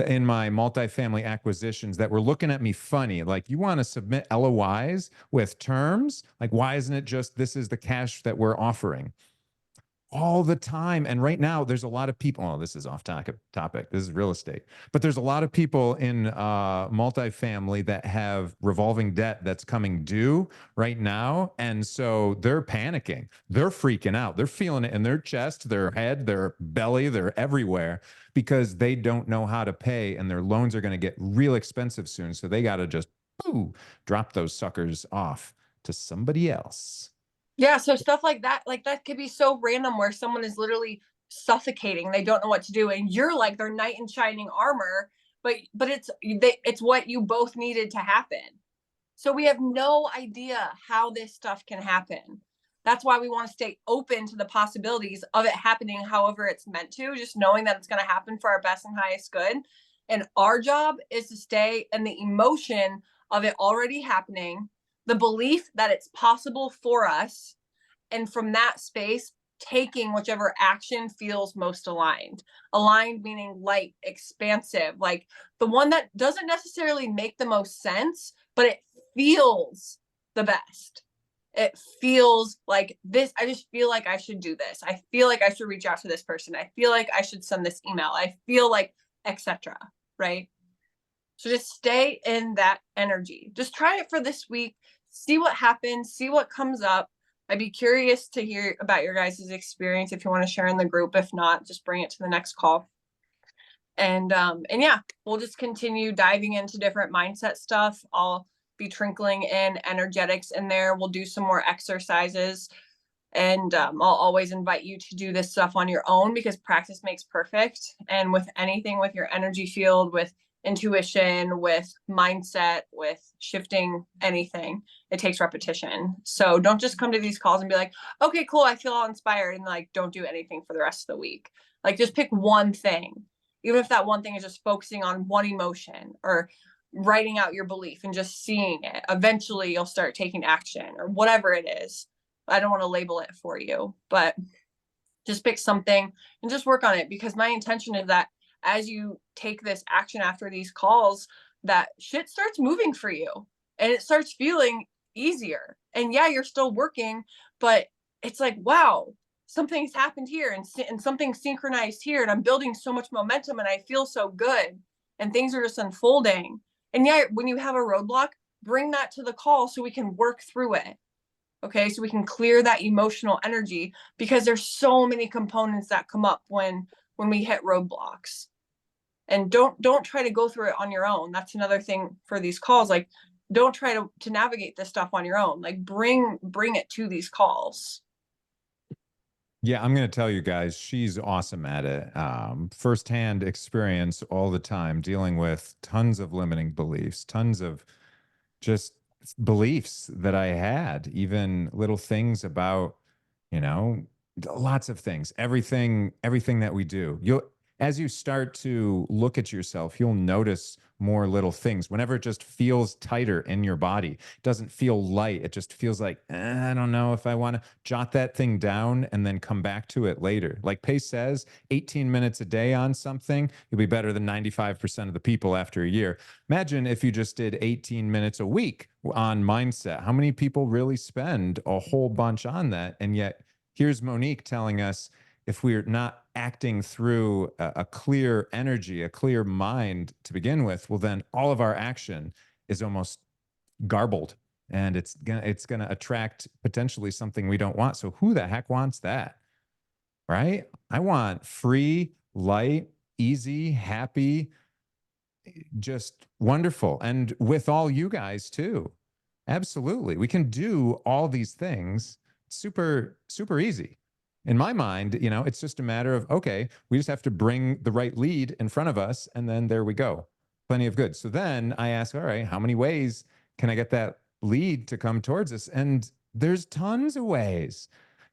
in my multifamily acquisitions that were looking at me funny. Like, you want to submit LOIs with terms? Like, why isn't it just, this is the cash that we're offering? all the time. And right now, there's a lot of people. Oh, this is off topic. This is real estate. But there's a lot of people in multifamily that have revolving debt that's coming due right now. And so they're panicking. They're freaking out. They're feeling it in their chest, their head, their belly, they're everywhere because they don't know how to pay and their loans are going to get real expensive soon. So they got to just drop those suckers off to somebody else. Yeah, so stuff like that could be so random where someone is literally suffocating, they don't know what to do, and you're like their knight in shining armor, but it's what you both needed to happen. So we have no idea how this stuff can happen. That's why we want to stay open to the possibilities of it happening however it's meant to, just knowing that it's going to happen for our best and highest good. And our job is to stay in the emotion of it already happening, the belief that it's possible for us, and from that space, taking whichever action feels most aligned. Aligned meaning light, expansive, like the one that doesn't necessarily make the most sense, but it feels the best. It feels like this. I just feel like I should do this. I feel like I should reach out to this person. I feel like I should send this email. I feel like, etc. Right? So just stay in that energy. Just try it for this week. See what happens. See what comes up. I'd be curious to hear about your guys' experience if you want to share in the group. If not, just bring it to the next call. And yeah, we'll just continue diving into different mindset stuff. I'll be trickling in energetics in there. We'll do some more exercises. And I'll always invite you to do this stuff on your own because practice makes perfect. And with anything, with your energy field, with intuition, with mindset, with shifting anything, it takes repetition. So don't just come to these calls and be like, okay, cool, I feel all inspired, and like don't do anything for the rest of the week. Like just pick one thing, even if that one thing is just focusing on one emotion or writing out your belief and just seeing it. Eventually you'll start taking action or whatever it is. I don't want to label it for you, but just pick something and just work on it, because my intention is that as you take this action after these calls, that shit starts moving for you and it starts feeling easier. And yeah, you're still working, but it's like, wow, something's happened here and something synchronized here, and I'm building so much momentum and I feel so good and things are just unfolding. And yeah, when you have a roadblock, bring that to the call so we can work through it. Okay, so we can clear that emotional energy, because there's so many components that come up when we hit roadblocks. And don't try to go through it on your own. That's another thing for these calls. Like, don't try to navigate this stuff on your own. Like bring it to these calls. Yeah, I'm going to tell you guys, she's awesome at it. Firsthand experience all the time, dealing with tons of limiting beliefs, tons of just beliefs that I had, even little things about, lots of things, everything that we do. As you start to look at yourself, you'll notice more little things. Whenever it just feels tighter in your body, it doesn't feel light. It just feels like, I don't know if I want to jot that thing down and then come back to it later. Like Pace says, 18 minutes a day on something, you'll be better than 95% of the people after a year. Imagine if you just did 18 minutes a week on mindset. How many people really spend a whole bunch on that? And yet here's Monique telling us, if we're not acting through a clear energy, a clear mind to begin with, well, then all of our action is almost garbled, and it's gonna attract potentially something we don't want. So who the heck wants that, right? I want free, light, easy, happy, just wonderful, and with all you guys too. Absolutely, we can do all these things super easy. In my mind, it's just a matter of, okay, we just have to bring the right lead in front of us, and then there we go. Plenty of good. So then I ask, all right, how many ways can I get that lead to come towards us? And there's tons of ways.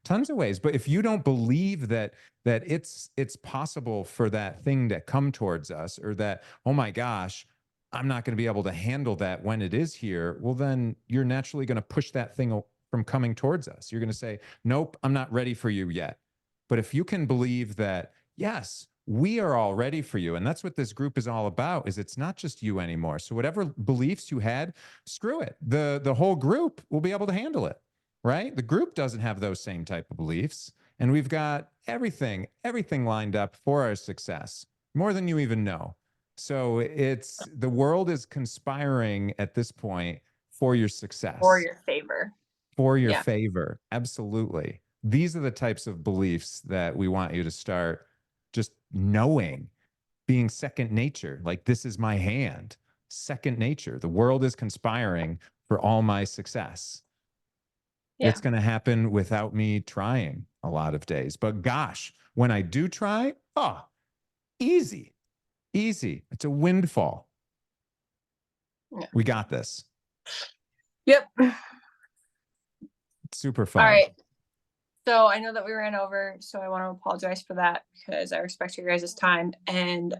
But if you don't believe that it's possible for that thing to come towards us, or that, oh my gosh, I'm not going to be able to handle that when it is here, well, then you're naturally going to push that thing from coming towards us. You're going to say, nope, I'm not ready for you yet. But if you can believe that, yes, we are all ready for you. And that's what this group is all about, is it's not just you anymore. So whatever beliefs you had, screw it. The whole group will be able to handle it, right? The group doesn't have those same type of beliefs. And we've got everything lined up for our success, more than you even know. So it's the world is conspiring at this point for your success, For your favor. for your Yeah. favor. Absolutely. These are the types of beliefs that we want you to start just knowing, being second nature. Like, this is my hand, second nature. The world is conspiring for all my success. Yeah. It's going to happen without me trying a lot of days. But gosh, when I do try, easy, easy. It's a windfall. Yeah. We got this. Yep. It's super fun. All right. So I know that we ran over, so I want to apologize for that because I respect your guys' time. And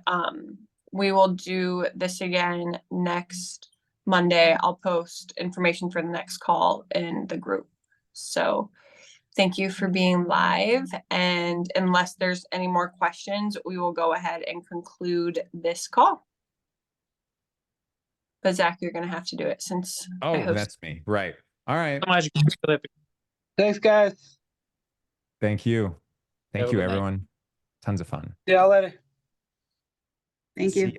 we will do this again next Monday. I'll post information for the next call in the group. So thank you for being live. And unless there's any more questions, we will go ahead and conclude this call. But Zach, you're going to have to do it since I Oh, host. that's me. Right. All right. So much, Philip. Thanks, guys. Thank you. Thank Have a you, good night. everyone. Tons of fun. See y'all later. Thank See you. ya.